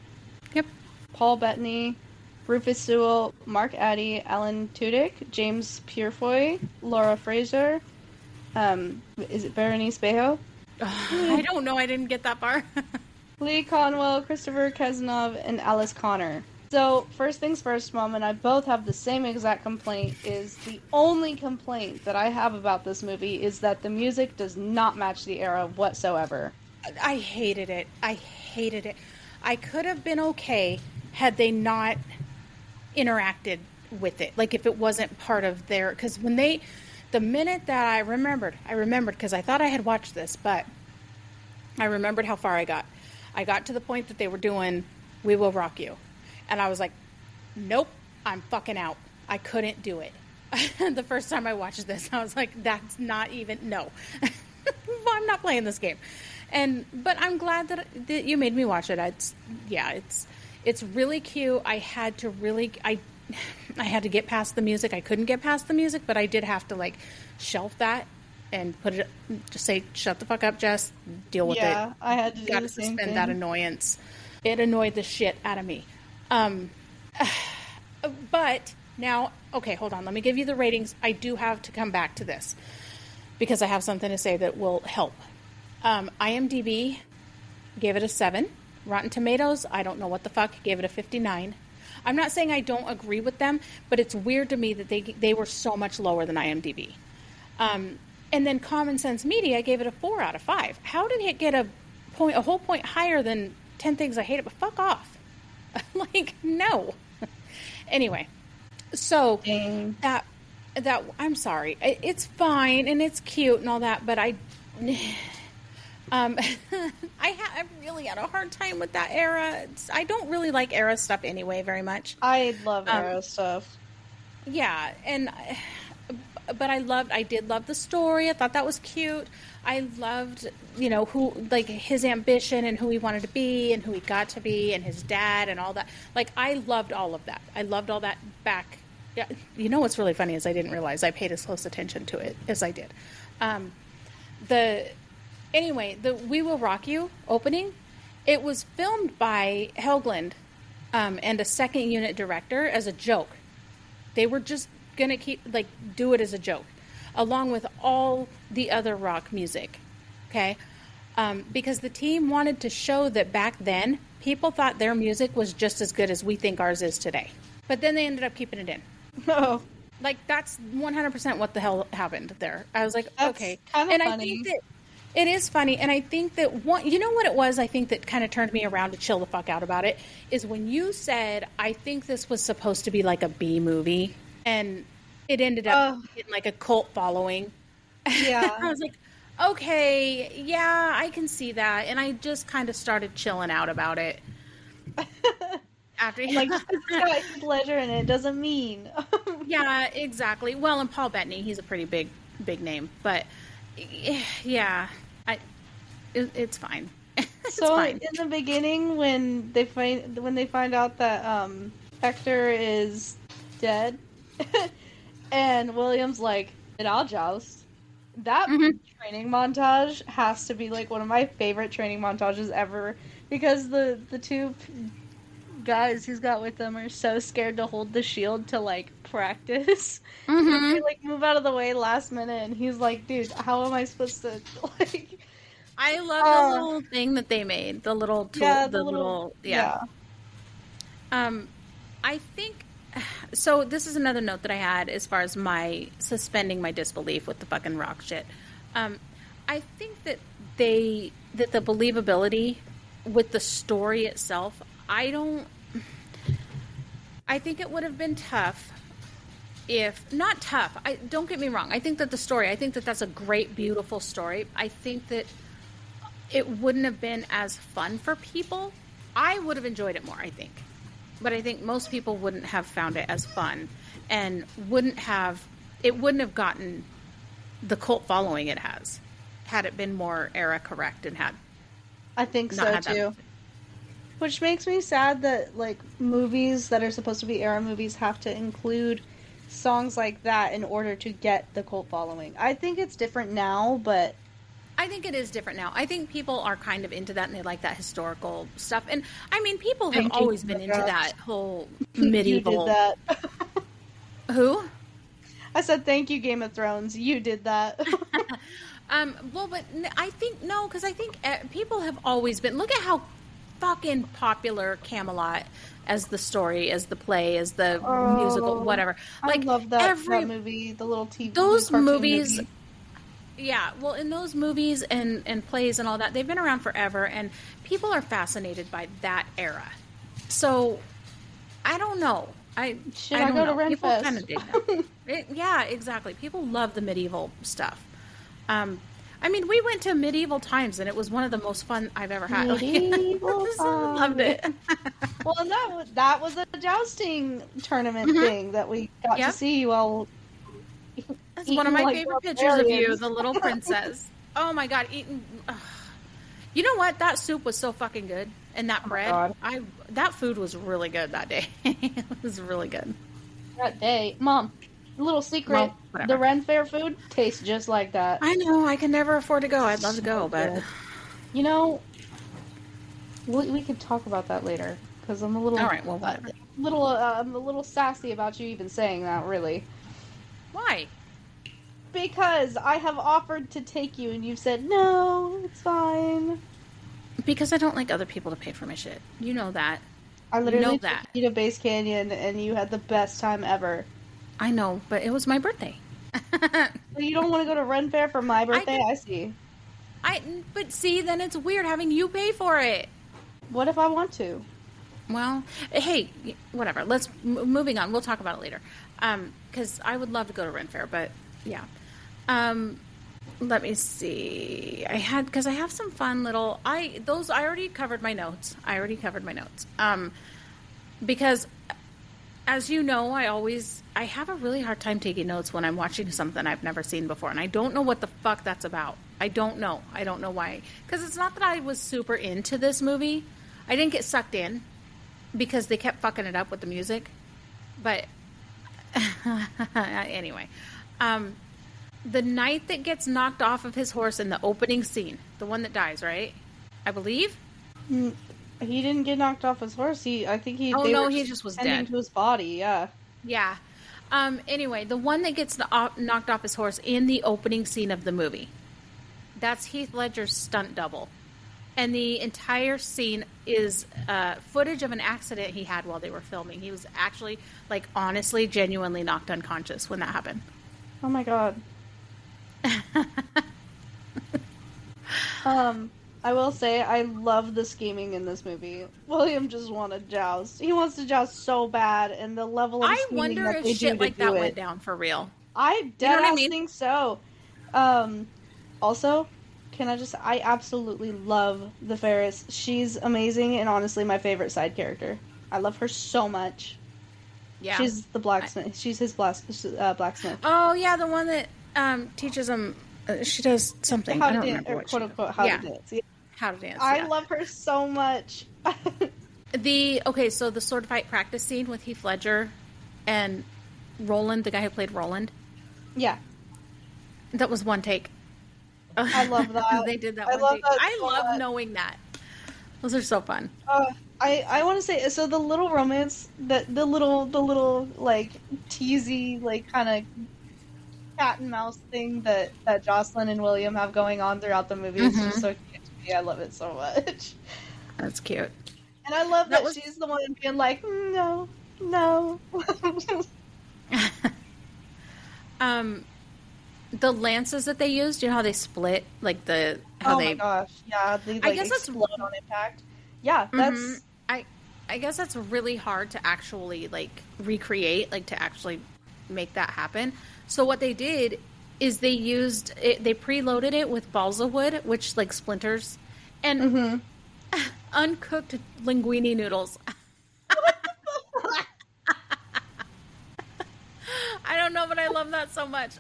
Speaker 1: yep,
Speaker 2: Paul Bettany, Rufus Sewell, Mark Addy, Alan Tudyk, James Purefoy, Laura Fraser. Is it Berenice Bejo?
Speaker 1: I don't know. I didn't get that far.
Speaker 2: Lee Conwell, Christopher Cazenove, and Alice Connor. So, first things first, Mom and I both have the same exact complaint. Is the only complaint that I have about this movie is that the music does not match the era whatsoever.
Speaker 1: I hated it. I could have been okay had they not interacted with it. Like, if it wasn't part of their... Because the minute that I remembered, because I thought I had watched this, but I remembered how far I got. I got to the point that they were doing We Will Rock You. And I was like, nope, I'm fucking out. I couldn't do it. The first time I watched this, I was like, that's not even, no. I'm not playing this game. But I'm glad that you made me watch it. It's really cute. I had to get past the music. I couldn't get past the music, but I did have to, like, shelf that and put it, just say, shut the fuck up, Jess, deal with it.
Speaker 2: Yeah, I had to do the same
Speaker 1: suspend
Speaker 2: thing.
Speaker 1: that annoyance. It annoyed the shit out of me. But now, okay, hold on. Let me give you the ratings. I do have to come back to this because I have something to say that will help. IMDb gave it a 7. Rotten Tomatoes, I don't know what the fuck, gave it a 59. I'm not saying I don't agree with them, but it's weird to me that they were so much lower than IMDb. And then Common Sense Media gave it a 4 out of 5. How did it get a whole point higher than 10 Things I Hate About? Fuck off. Like, no. Anyway, so that I'm sorry. It's fine and it's cute and all that, but I really had a hard time with that era. I don't really like era stuff anyway very much.
Speaker 2: I love era stuff.
Speaker 1: Yeah, but I did love the story. I thought that was cute. I loved, his ambition and who he wanted to be and who he got to be and his dad and all that. Like, I loved all of that. I loved all that back. Yeah, what's really funny is I didn't realize I paid as close attention to it as I did. The We Will Rock You opening, it was filmed by Helgeland and a second unit director as a joke. They were just gonna do it as a joke, along with all the other rock music, okay? Because the team wanted to show that back then people thought their music was just as good as we think ours is today. But then they ended up keeping it in.
Speaker 2: Oh,
Speaker 1: like that's 100% what the hell happened there. I was like,
Speaker 2: that's
Speaker 1: okay,
Speaker 2: kind of
Speaker 1: and
Speaker 2: funny.
Speaker 1: I think that it is funny, and I think that what it was. I think that kind of turned me around to chill the fuck out about it is when you said, I think this was supposed to be like a B movie. And it ended up getting like a cult following.
Speaker 2: Yeah.
Speaker 1: I was like, okay, yeah, I can see that. And I just kind of started chilling out about it. After
Speaker 2: like, it's got Heath Ledger in it doesn't mean.
Speaker 1: Yeah, exactly. Well, and Paul Bettany, he's a pretty big name. But yeah, it's fine. It's fine.
Speaker 2: In the beginning, when they find out that Hector is dead. And William's like, and I'll joust. That training montage has to be like one of my favorite training montages ever, because the two guys he's got with them are so scared to hold the shield to like practice. And they like move out of the way last minute, and he's like, dude, how am I supposed to like...
Speaker 1: I love the little thing that they made, the little tool,
Speaker 2: yeah,
Speaker 1: the little I think so. This is another note that I had as far as my suspending my disbelief with the fucking rock shit. I think that the believability with the story itself, I think it would have been tough if not tough. Don't get me wrong. I think that the story, I think that that's a great, beautiful story. I think that it wouldn't have been as fun for people. I would have enjoyed it more, I think. But I think most people wouldn't have found it as fun, and wouldn't have gotten the cult following it has, had it been more era correct and had.
Speaker 2: I think so too. Which makes me sad that like movies that are supposed to be era movies have to include songs like that in order to get the cult following. I think it's different now, but
Speaker 1: I think it is different now. I think people are kind of into that, and they like that historical stuff. And I mean, people have always been into that whole medieval.
Speaker 2: You did that.
Speaker 1: Who?
Speaker 2: I said thank you, Game of Thrones. You did that.
Speaker 1: Well, but I think no, because I think people have always been. Look at how fucking popular Camelot as the story, as the play, as the musical, whatever. Like,
Speaker 2: I love that movie, the little TV.
Speaker 1: Those movies. Movie. Yeah, well, in those movies and plays and all that, they've been around forever, and people are fascinated by that era. So, I don't know. I don't
Speaker 2: go
Speaker 1: know.
Speaker 2: to Renfest?
Speaker 1: People kind of dig that. Yeah, exactly. People love the medieval stuff. I mean, we went to medieval times, and it was one of the most fun I've ever had.
Speaker 2: Medieval times.
Speaker 1: Loved it.
Speaker 2: Well, and that was a jousting tournament thing that we got to see while...
Speaker 1: That's one of my favorite pictures of you, the little princess. Oh my god, eating. You know what? That soup was so fucking good, and that bread. That food was really good that day. It was really good.
Speaker 2: That day, Mom. Little secret: the Ren Fair food tastes just like that.
Speaker 1: I know. I can never afford to go. I'd love to go, but
Speaker 2: you know, we could talk about that later because I'm a little.
Speaker 1: All right. Well, whatever.
Speaker 2: I'm a little sassy about you even saying that. Really.
Speaker 1: Why?
Speaker 2: Because I have offered to take you, and you've said, no, it's fine.
Speaker 1: Because I don't like other people to pay for my shit. You know that.
Speaker 2: I literally took you to Base Canyon, and you had the best time ever.
Speaker 1: I know, but it was my birthday.
Speaker 2: So you don't want to go to Ren Fair for my birthday? I see.
Speaker 1: But see, then it's weird having you pay for it.
Speaker 2: What if I want to?
Speaker 1: Well, hey, whatever. Let's moving on. We'll talk about it later. Because I would love to go to Ren Fair, but yeah. Let me see. Because I have some fun little. I already covered my notes. Because, as you know, I have a really hard time taking notes when I'm watching something I've never seen before, and I don't know what the fuck that's about. I don't know why. Because it's not that I was super into this movie. I didn't get sucked in because they kept fucking it up with the music. But anyway, the knight that gets knocked off of his horse in the opening scene, the one that dies, right? I believe.
Speaker 2: He didn't get knocked off his horse. He just was dead to his body. Yeah.
Speaker 1: Yeah. Anyway, the one that gets knocked off his horse in the opening scene of the movie, that's Heath Ledger's stunt double. And the entire scene is footage of an accident he had while they were filming. He was actually, honestly, genuinely knocked unconscious when that happened.
Speaker 2: Oh my god. I will say, I love the scheming in this movie. William just wanted joust. He wants to joust so bad, and the level of scheming that they do to do it. I wonder if shit like that
Speaker 1: went down for real.
Speaker 2: I think so. Also, I absolutely love the Ferris. She's amazing, and honestly my favorite side character. I love her so much. Yeah. She's the blacksmith. She's his blacksmith.
Speaker 1: Oh, yeah, the one that teaches him. She does something.
Speaker 2: How to dance, or quote unquote, how to dance. Yeah.
Speaker 1: How to dance.
Speaker 2: I love her so much.
Speaker 1: So the sword fight practice scene with Heath Ledger and Roland, the guy who played Roland.
Speaker 2: Yeah.
Speaker 1: That was one take.
Speaker 2: I love that.
Speaker 1: They did that
Speaker 2: I
Speaker 1: one
Speaker 2: love
Speaker 1: take.
Speaker 2: that
Speaker 1: I
Speaker 2: so
Speaker 1: love
Speaker 2: much.
Speaker 1: knowing that. Those are so fun.
Speaker 2: I want to say, so the little romance, the little like teasy, like kind of cat and mouse thing that Jocelyn and William have going on throughout the movie is just so cute to me. I love it so much.
Speaker 1: That's cute.
Speaker 2: And I love that
Speaker 1: was-
Speaker 2: she's the one being like, no, no.
Speaker 1: The lances that they used, you know how they split, like how
Speaker 2: oh
Speaker 1: they.
Speaker 2: my gosh, yeah, they
Speaker 1: I
Speaker 2: like
Speaker 1: guess that's-
Speaker 2: explode on impact. Yeah, that's
Speaker 1: I guess that's really hard to actually like recreate, like to actually make that happen. So what they did is they used it, they preloaded it with balsa wood, which like splinters, and uncooked linguine noodles. I don't know, but I love that so much.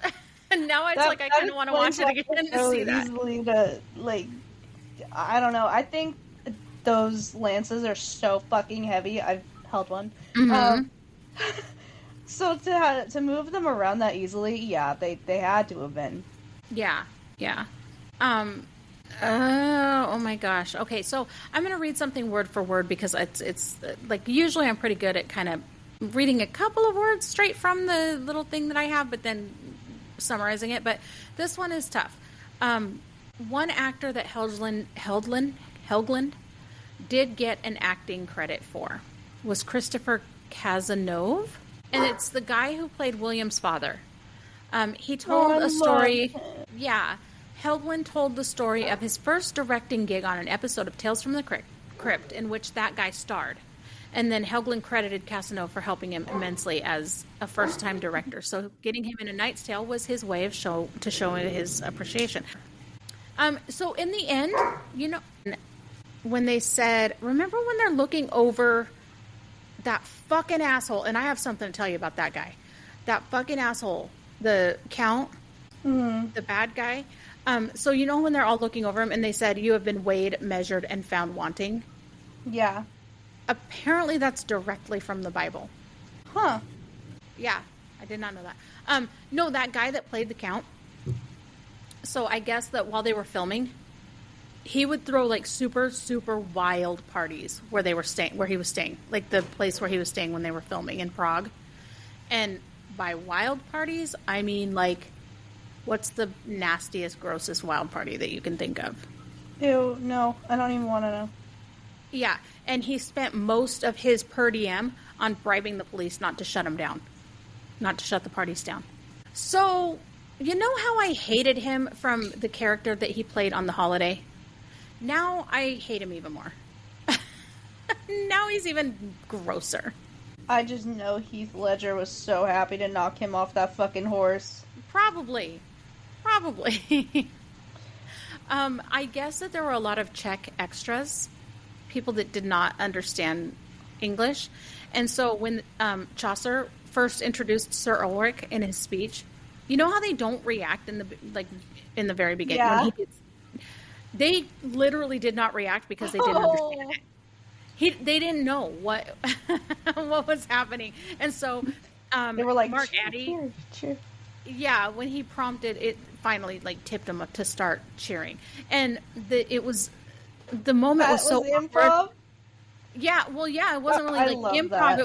Speaker 1: And now it's like I kind of want to watch it again to see that.
Speaker 2: Easily to like, I don't know. I think those lances are so fucking heavy. I've held one. So to move them around that easily, yeah, they had to have been.
Speaker 1: Yeah. Oh my gosh. Okay, so I'm going to read something word for word because it's like usually I'm pretty good at kind of reading a couple of words straight from the little thing that I have, but then summarizing it. But this one is tough. One actor that Helgeland did get an acting credit for was Christopher Cazenove, and it's the guy who played William's father. He told a story. Yeah. Helgeland told the story of his first directing gig on an episode of Tales from the Crypt in which that guy starred. And then Helgeland credited Casanova for helping him immensely as a first-time director. So getting him in A Knight's Tale was his way of showing his appreciation. So in the end, you know, when they said, remember when they're looking over that fucking asshole, and I have something to tell you about that guy. That fucking asshole, the Count, the bad guy. So you know when they're all looking over him and they said, you have been weighed, measured, and found wanting?
Speaker 2: Yeah.
Speaker 1: Apparently that's directly from the Bible.
Speaker 2: Huh.
Speaker 1: Yeah, I did not know that. No, that guy that played the Count. So I guess that while they were filming, he would throw like super, super wild parties where he was staying, like the place where he was staying when they were filming in Prague. And by wild parties, I mean like, what's the nastiest, grossest wild party that you can think of?
Speaker 2: Ew, no, I don't even want to know.
Speaker 1: Yeah, and he spent most of his per diem on bribing the police not to shut him down, not to shut the parties down. So, you know how I hated him from the character that he played on The Holiday? Now I hate him even more. Now he's even grosser.
Speaker 2: I just know Heath Ledger was so happy to knock him off that fucking horse.
Speaker 1: Probably. I guess that there were a lot of Czech extras, people that did not understand English. And so when Chaucer first introduced Sir Ulrich in his speech, you know how they don't react in the very beginning?
Speaker 2: Yeah.
Speaker 1: When they literally did not react because they didn't understand it. They didn't know what was happening. And so
Speaker 2: They were like,
Speaker 1: Mark Addy,
Speaker 2: cheer.
Speaker 1: yeah, when he prompted it, finally like tipped him up to start cheering. And the moment was so
Speaker 2: improv.
Speaker 1: awkward. Yeah, well, yeah, it wasn't really
Speaker 2: I
Speaker 1: like
Speaker 2: love
Speaker 1: improv.
Speaker 2: that.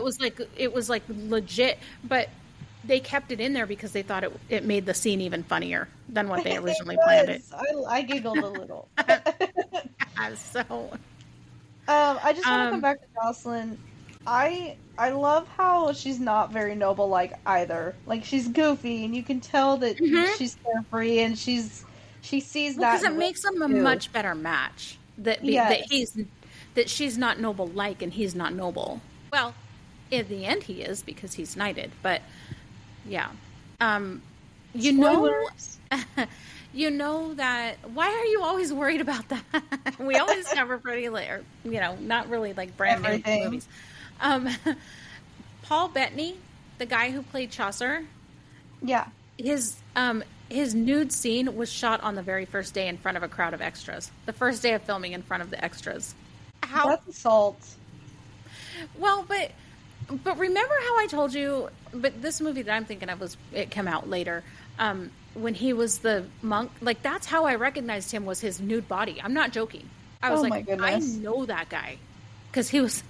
Speaker 1: It was like legit, but they kept it in there because they thought it made the scene even funnier than what they originally planned it.
Speaker 2: I giggled a little.
Speaker 1: So,
Speaker 2: I just want to come back to Jocelyn. I love how she's not very noble like either. Like she's goofy, and you can tell that she's carefree, and she sees that
Speaker 1: because it makes them a much better match. That she's not noble like, and he's not noble. Well, in the end, he is because he's knighted. But yeah, you
Speaker 2: Spoilers.
Speaker 1: know. You know that. Why are you always worried about that? We always cover pretty, or not really like brand new movies. Paul Bettany, the guy who played Chaucer,
Speaker 2: Yeah.
Speaker 1: his nude scene was shot on the very first day in front of a crowd of extras. The first day of filming in front of the extras. How?
Speaker 2: That's assault.
Speaker 1: Well, but But remember how I told you? But this movie that I'm thinking of it came out later. When he was the monk, like that's how I recognized him, was his nude body. I'm not joking. I was
Speaker 2: Oh
Speaker 1: like,
Speaker 2: my goodness.
Speaker 1: I know that guy because he was.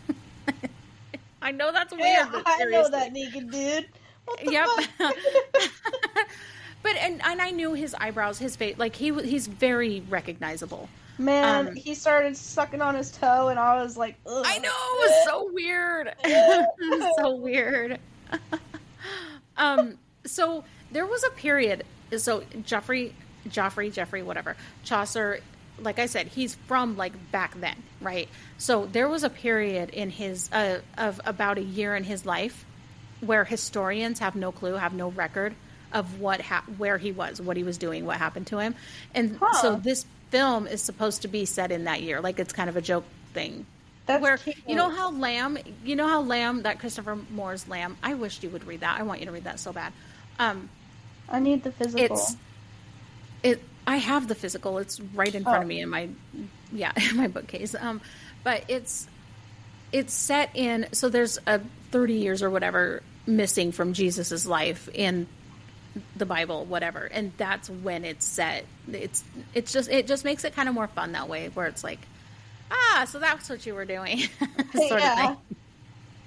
Speaker 1: I know that's weird. But
Speaker 2: I know
Speaker 1: seriously.
Speaker 2: that naked dude. What the
Speaker 1: Yep.
Speaker 2: fuck?
Speaker 1: But and I knew his eyebrows, his face, like he's very recognizable.
Speaker 2: Man, he started sucking on his toe, and I was like, ugh.
Speaker 1: I know, it was so weird. It was so weird. So there was a period. So Jeffrey, whatever, Chaucer. Like I said, he's from like back then, right? So there was a period in his of about a year in his life where historians have no clue, have no record of where he was, what he was doing, what happened to him, and so this film is supposed to be set in that year, like it's kind of a joke thing.
Speaker 2: That's
Speaker 1: where
Speaker 2: cute.
Speaker 1: you know how Lamb, that Christopher Moore's Lamb. I wish you would read that. I want you to read that so bad.
Speaker 2: I need the physical.
Speaker 1: I have the physical. It's right in front of me in my bookcase. But it's set in, so there's a 30 years or whatever missing from Jesus's life in the Bible, whatever, and that's when it's set. It just makes it kind of more fun that way, where it's like, so that's what you were doing, sort of thing.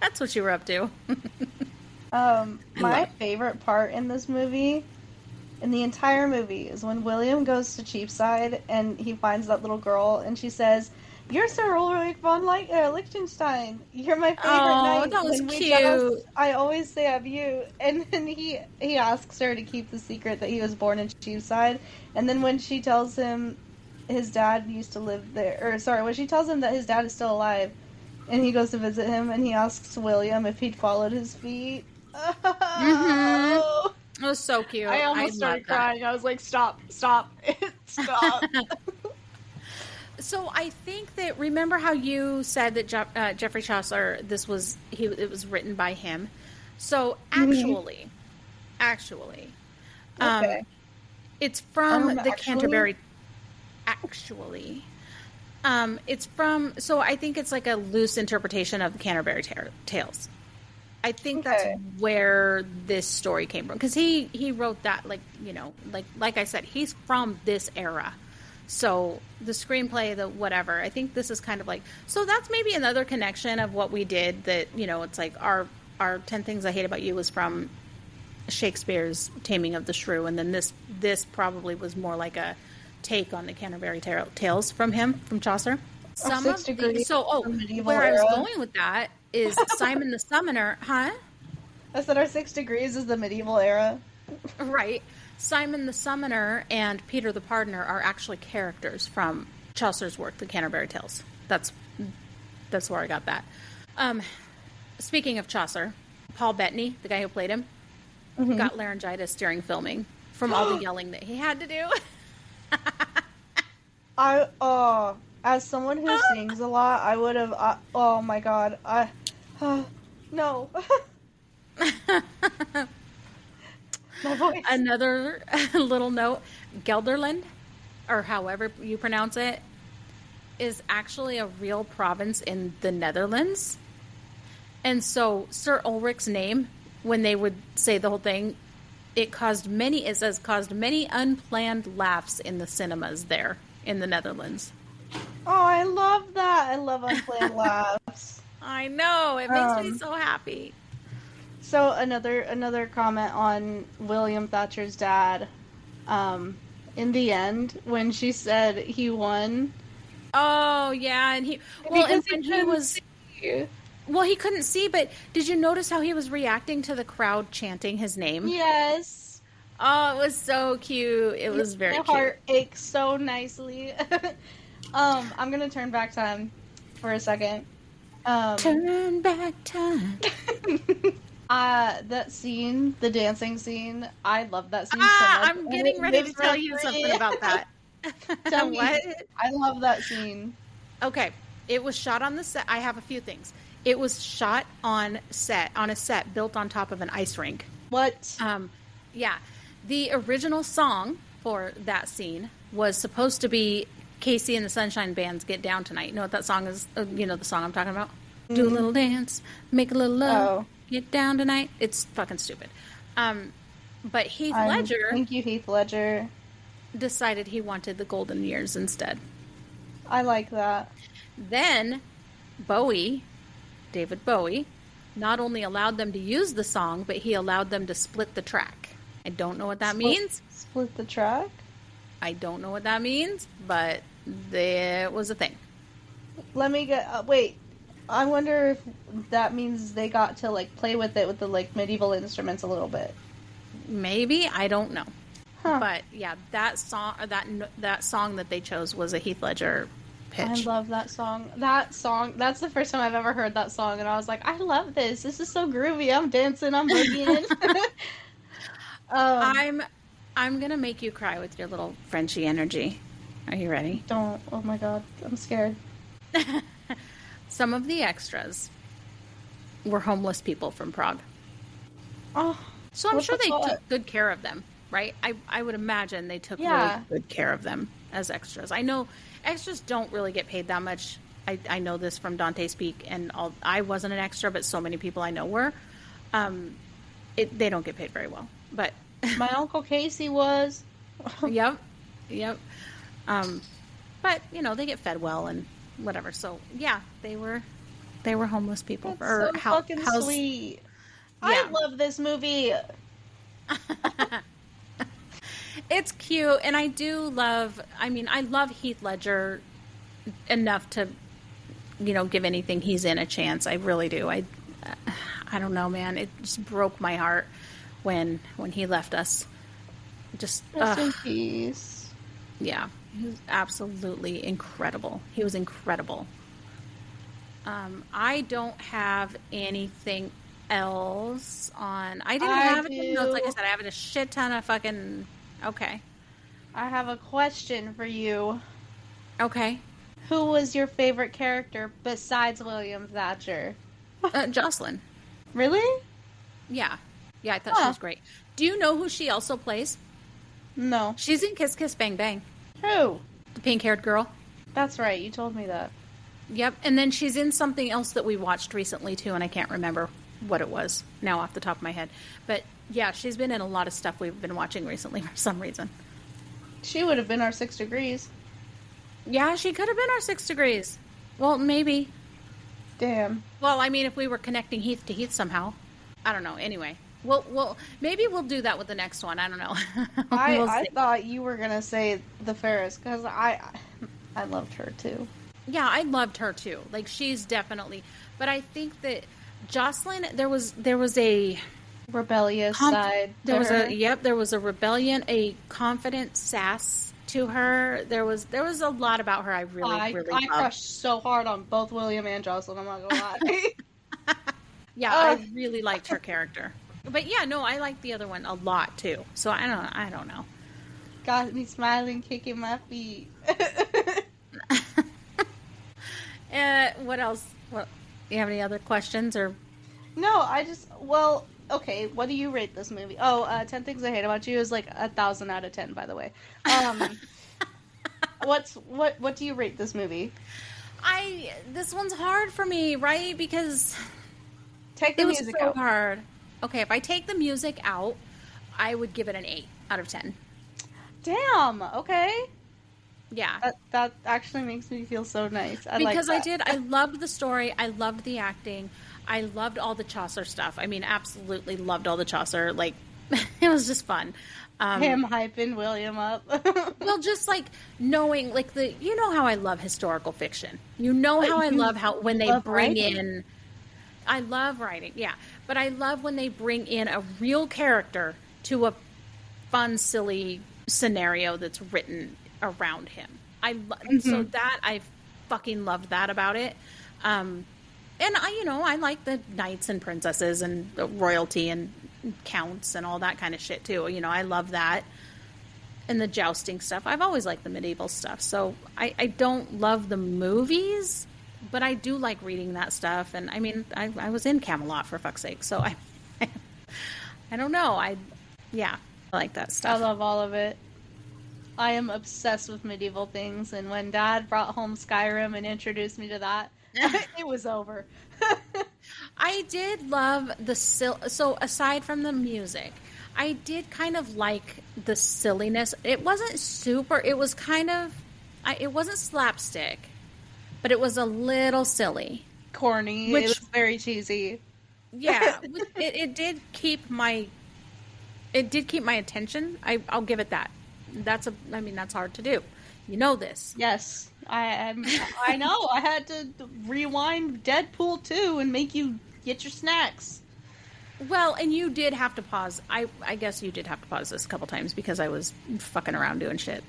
Speaker 1: That's what you were up to.
Speaker 2: My favorite part in this movie, in the entire movie, is when William goes to Cheapside and he finds that little girl, and she says, "You're Sir Ulrich von Liechtenstein. You're my favorite knight."
Speaker 1: That was
Speaker 2: When we
Speaker 1: cute.
Speaker 2: joust, I always say of you. And then he asks her to keep the secret that he was born in Cheapside. And then when she tells him his dad used to live there, when she tells him that his dad is still alive, and he goes to visit him, and he asks William if he'd followed his feet.
Speaker 1: Mm-hmm. It was so cute.
Speaker 2: I almost started crying. I was like, stop. Stop.
Speaker 1: So I think that, remember how you said that Geoffrey Chaucer, it was written by him. So actually,
Speaker 2: Okay.
Speaker 1: it's from the
Speaker 2: actually?
Speaker 1: Canterbury. Actually, it's from. So I think it's like a loose interpretation of the Canterbury Tales. I think that's where this story came from, because he wrote that, like I said, he's from this era. So the screenplay, the whatever, I think this is kind of like, so that's maybe another connection of what we did, that, it's like our 10 Things I Hate About You was from Shakespeare's Taming of the Shrew. And then this probably was more like a take on the Canterbury Tales from Chaucer. Where I was going with that is Simon the Summoner, huh?
Speaker 2: I said our 6 degrees is the medieval era.
Speaker 1: Right. Simon the Summoner and Peter the Pardoner are actually characters from Chaucer's work, the Canterbury Tales. That's where I got that. Speaking of Chaucer, Paul Bettany, the guy who played him, got laryngitis during filming from all the yelling that he had to do.
Speaker 2: As someone who sings a lot, I would have. Oh my god, no. My voice.
Speaker 1: Another little note: Gelderland, or however you pronounce it, is actually a real province in the Netherlands. And so Sir Ulrich's name, when they would say the whole thing, it caused many unplanned laughs in the cinemas there in the Netherlands.
Speaker 2: Oh, I love that. I love unplanned laughs.
Speaker 1: I know. It makes me so happy.
Speaker 2: So another comment on William Thatcher's dad. In the end, when she said he won.
Speaker 1: Oh, yeah. And he couldn't see, but did you notice how he was reacting to the crowd chanting his name?
Speaker 2: Yes.
Speaker 1: Oh, it was so cute. It was very cute.
Speaker 2: My heart aches so nicely. I'm gonna turn back time for a second.
Speaker 1: Turn back time.
Speaker 2: That scene, the dancing scene, I love that scene so much.
Speaker 1: I'm getting ready to tell you something about that.
Speaker 2: Tell me.
Speaker 1: What?
Speaker 2: I love that scene.
Speaker 1: Okay. It was shot on the set. I have a few things. It was shot on a set built on top of an ice rink.
Speaker 2: What?
Speaker 1: Yeah. The original song for that scene was supposed to be Casey and the Sunshine Band's Get Down Tonight. You know what that song is? The song I'm talking about? Do a little dance, make a little love,
Speaker 2: Oh.
Speaker 1: get down tonight. It's fucking stupid. But Heath Ledger
Speaker 2: Thank you, Heath Ledger.
Speaker 1: decided he wanted the golden years instead.
Speaker 2: I like that.
Speaker 1: Then David Bowie, not only allowed them to use the song, but he allowed them to split the track. I don't know what that means.
Speaker 2: Split the track?
Speaker 1: I don't know what that means, but it was a thing.
Speaker 2: Let me get... wait. I wonder if that means they got to, like, play with it with the, like, medieval instruments a little bit.
Speaker 1: Maybe, I don't know.
Speaker 2: Huh.
Speaker 1: But yeah, that song that they chose was a Heath Ledger pitch.
Speaker 2: I love that song. That's the first time I've ever heard that song, and I was like, I love this. This is so groovy. I'm dancing. I'm boogieing.
Speaker 1: I'm gonna make you cry with your little Frenchy energy. Are you ready?
Speaker 2: Don't. Oh my god. I'm scared.
Speaker 1: Some of the extras were homeless people from Prague.
Speaker 2: Oh.
Speaker 1: So I'm
Speaker 2: what
Speaker 1: sure
Speaker 2: the
Speaker 1: they
Speaker 2: fuck?
Speaker 1: took good care of them, right? I would imagine they took
Speaker 2: Yeah.
Speaker 1: really good care of them as extras. I know extras don't really get paid that much. I know this from Dante Speak, and I wasn't an extra, but so many people I know were. They don't get paid very well, but
Speaker 2: My Uncle Casey was.
Speaker 1: yep. But you know they get fed well and whatever. So yeah, they were homeless people.
Speaker 2: That's so fucking sweet. I love this movie.
Speaker 1: It's cute, and I love Heath Ledger enough to, give anything he's in a chance. I really do. I don't know, man. It just broke my heart when he left us. Just
Speaker 2: Rest in peace.
Speaker 1: yeah, he was absolutely incredible. He was incredible. I don't have anything else on. I didn't have it in the notes. Like I said, I have a shit ton of fucking. Okay.
Speaker 2: I have a question for you.
Speaker 1: Okay.
Speaker 2: Who was your favorite character besides William Thatcher?
Speaker 1: Jocelyn.
Speaker 2: Really?
Speaker 1: Yeah. Yeah, I thought she was great. Do you know who she also plays?
Speaker 2: No.
Speaker 1: She's in Kiss Kiss Bang Bang.
Speaker 2: Who?
Speaker 1: The pink-haired girl.
Speaker 2: That's right. You told me that.
Speaker 1: Yep. And then she's in something else that we watched recently, too, and I can't remember what it was now off the top of my head. But, yeah, she's been in a lot of stuff we've been watching recently for some reason.
Speaker 2: She would have been our 6 Degrees.
Speaker 1: Yeah, she could have been our 6 Degrees. Well, maybe.
Speaker 2: Damn.
Speaker 1: Well, I mean, if we were connecting Heath to Heath somehow. I don't know. Anyway. Maybe we'll do that with the next one. I don't know.
Speaker 2: I thought you were going to say the Ferris, because I loved her, too.
Speaker 1: Yeah, I loved her, too. Like, she's definitely... But I think that Jocelyn, there was a...
Speaker 2: Rebellious side.
Speaker 1: There was a rebellion, a confident sass to her. There was a lot about her I really loved.
Speaker 2: I crushed so hard on both William and Jocelyn, I'm not going to lie.
Speaker 1: Yeah, I really liked her character. But yeah, no, I liked the other one a lot, too. So I don't know.
Speaker 2: Got me smiling, kicking my feet.
Speaker 1: What else? What, you have any other questions or?
Speaker 2: No, okay, what do you rate this movie? 10 Things I Hate About You is like 1,000 out of 10, by the way. What do you rate this movie?
Speaker 1: This one's hard for me, right? Because
Speaker 2: take the music out.
Speaker 1: Hard. Okay, if I take the music out, I would give it an 8 out of 10.
Speaker 2: Damn, okay.
Speaker 1: Yeah.
Speaker 2: That actually makes me feel so nice. I
Speaker 1: loved the story. I loved the acting. I loved all the Chaucer stuff. I mean, absolutely loved all the Chaucer. Like, it was just fun.
Speaker 2: Him hyping William up.
Speaker 1: Well, just like knowing, like you know how I love historical fiction. You know how I love when they bring in. I love writing, yeah, but I love when they bring in a real character to a fun, silly scenario that's written around him. So that I fucking loved that about it. And I like the knights and princesses and royalty and counts and all that kind of shit too. I love that. And the jousting stuff. I've always liked the medieval stuff. So I don't love the movies, but I do like reading that stuff. And I mean, I was in Camelot for fuck's sake. So I don't know. I like that stuff.
Speaker 2: I love all of it. I am obsessed with medieval things. And when Dad brought home Skyrim and introduced me to that, it was over.
Speaker 1: I did love the so aside from the music, I did kind of like the silliness. It wasn't super. It was kind of, it wasn't slapstick, but it was a little silly,
Speaker 2: corny. It was very cheesy.
Speaker 1: Yeah, it did keep my attention. I'll give it that. That's hard to do. You know this.
Speaker 2: Yes, I know. I had to rewind Deadpool 2 and make you get your snacks.
Speaker 1: Well, and you did have to pause. I guess you did have to pause this a couple times because I was fucking around doing shit.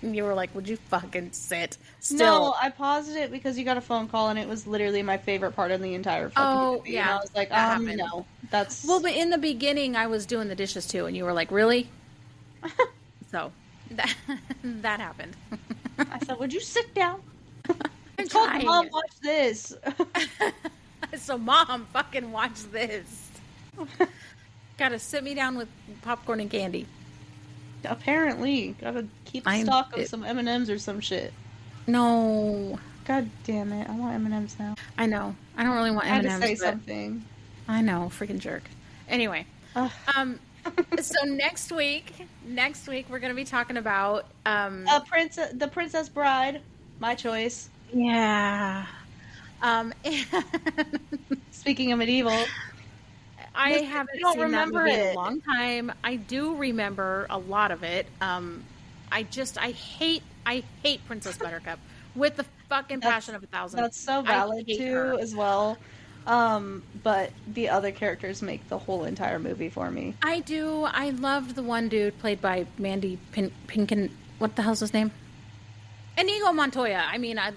Speaker 1: And you were like, would you fucking sit still?
Speaker 2: No, I paused it because you got a phone call and it was literally my favorite part of the entire fucking movie.
Speaker 1: Yeah.
Speaker 2: And I was like, no. That's...
Speaker 1: Well, but in the beginning, I was doing the dishes too, and you were like, really? So, that happened.
Speaker 2: I said, would you sit down?
Speaker 1: I
Speaker 2: told Mom, watch this.
Speaker 1: So, Mom, fucking watch this. Gotta sit me down with popcorn and candy.
Speaker 2: Apparently. Gotta keep stock of some M&Ms or some shit.
Speaker 1: No.
Speaker 2: God damn it. I want M&Ms now.
Speaker 1: I know. I don't really want M&Ms.
Speaker 2: I had to say something.
Speaker 1: I know. Freaking jerk. Anyway. So next week we're going to be talking about...
Speaker 2: The Princess Bride. My choice.
Speaker 1: Yeah.
Speaker 2: Speaking of medieval...
Speaker 1: I haven't seen that movie in a long time. I do remember a lot of it. I hate Princess Buttercup with the fucking passion of 1,000.
Speaker 2: That's so valid too, as well. But the other characters make the whole entire movie for me.
Speaker 1: I do. I loved the one dude played by Mandy Pinkin. What the hell's his name? Inigo Montoya. I mean, I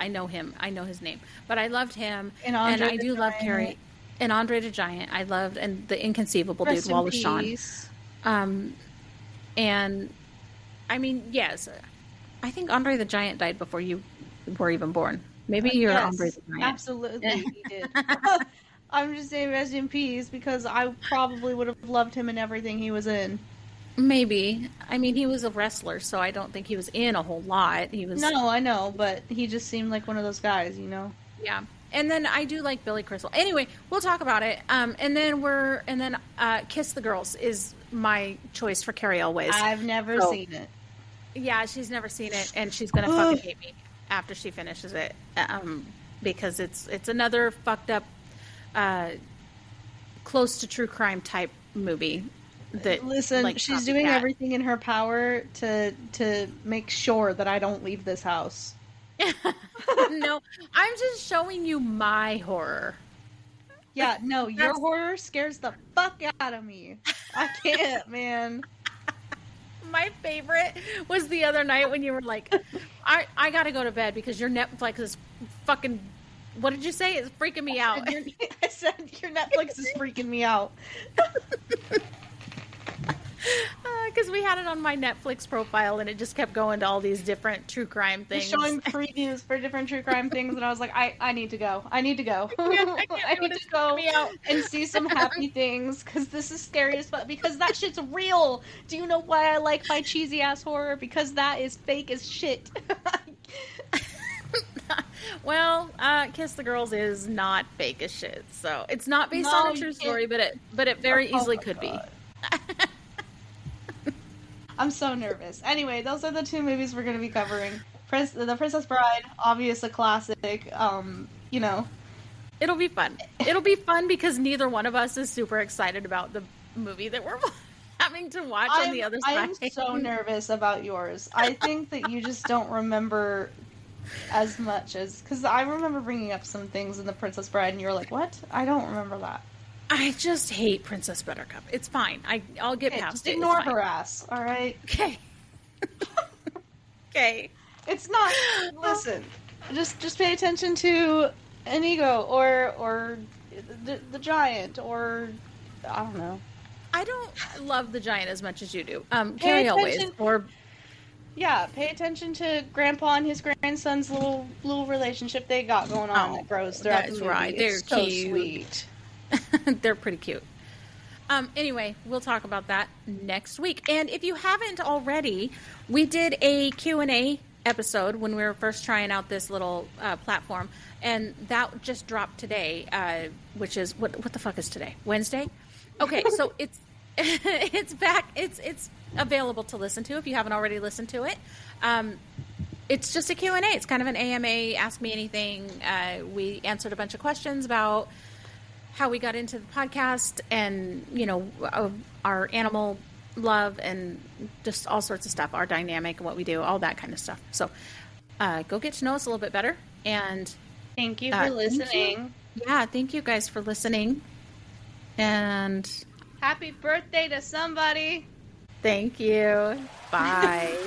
Speaker 1: know him. I know his name, but I loved him, and I do love Carrie. And Andre the Giant, I loved, and the inconceivable dude, Wallace Shawn. And I mean, yes, I think Andre the Giant died before you were even born. Maybe you're Andre the Giant.
Speaker 2: Absolutely, he did. I'm just saying rest in peace because I probably would have loved him in everything he was in.
Speaker 1: Maybe. I mean, he was a wrestler, so I don't think he was in a whole lot. He was.
Speaker 2: No, I know, but he just seemed like one of those guys, you know.
Speaker 1: Yeah. And then I do like Billy Crystal. Anyway, we'll talk about it. And then Kiss the Girls is my choice for Carrie Elways.
Speaker 2: I've never seen it.
Speaker 1: Yeah, she's never seen it, and she's gonna fucking hate me after she finishes it, because it's another fucked up, close to true crime type movie. That
Speaker 2: listen, she's doing everything in her power to make sure that I don't leave this house.
Speaker 1: No, I'm just showing you my horror.
Speaker 2: Yeah, no, your horror scares the fuck out of me. I can't, man.
Speaker 1: My favorite was the other night when you were like, I gotta go to bed because your Netflix is fucking, what did you say? It's freaking me out.
Speaker 2: I said, your Netflix is freaking me out.
Speaker 1: Because we had it on my Netflix profile and it just kept going to all these different true crime things.
Speaker 2: Showing previews for different true crime things, and I was like, I need to go. I need to go.
Speaker 1: I need to go
Speaker 2: and see some happy things, because this is scary as fuck, because that shit's real. Do you know why I like my cheesy ass horror? Because that is fake as shit.
Speaker 1: Well, Kiss the Girls is not fake as shit, so it's not based on a true story, but it very easily could be.
Speaker 2: I'm so nervous. Anyway, those are the two movies we're going to be covering. The Princess Bride, obvious a classic. You know,
Speaker 1: it'll be fun. It'll be fun because neither one of us is super excited about the movie that we're having to watch on the other side.
Speaker 2: I am so nervous about yours. I think that you just don't remember as much as, because I remember bringing up some things in The Princess Bride, and you were like, "What? I don't remember that."
Speaker 1: I just hate Princess Buttercup. It's fine. I'll get past it.
Speaker 2: Ignore her ass, all right?
Speaker 1: Okay. Okay.
Speaker 2: It's not. Listen, just pay attention to Inigo or the giant, or I don't know.
Speaker 1: I don't love the giant as much as you do. Carrie Elways or.
Speaker 2: Yeah, pay attention to Grandpa and his grandson's little relationship they got going on that grows throughout the movie. That's right.
Speaker 1: They're
Speaker 2: so
Speaker 1: cute.
Speaker 2: Sweet.
Speaker 1: They're pretty cute. Anyway, we'll talk about that next week. And if you haven't already, we did a Q&A episode when we were first trying out this little platform, and that just dropped today, which is what the fuck is today? Wednesday? Okay, so it's it's back. It's available to listen to if you haven't already listened to it. It's just a Q&A. It's kind of an AMA, Ask Me Anything. We answered a bunch of questions about how we got into the podcast and, our animal love and just all sorts of stuff, our dynamic, what we do, all that kind of stuff. So go get to know us a little bit better. And
Speaker 2: thank you for listening.
Speaker 1: Thank you guys for listening. And
Speaker 2: happy birthday to somebody.
Speaker 1: Thank you. Bye.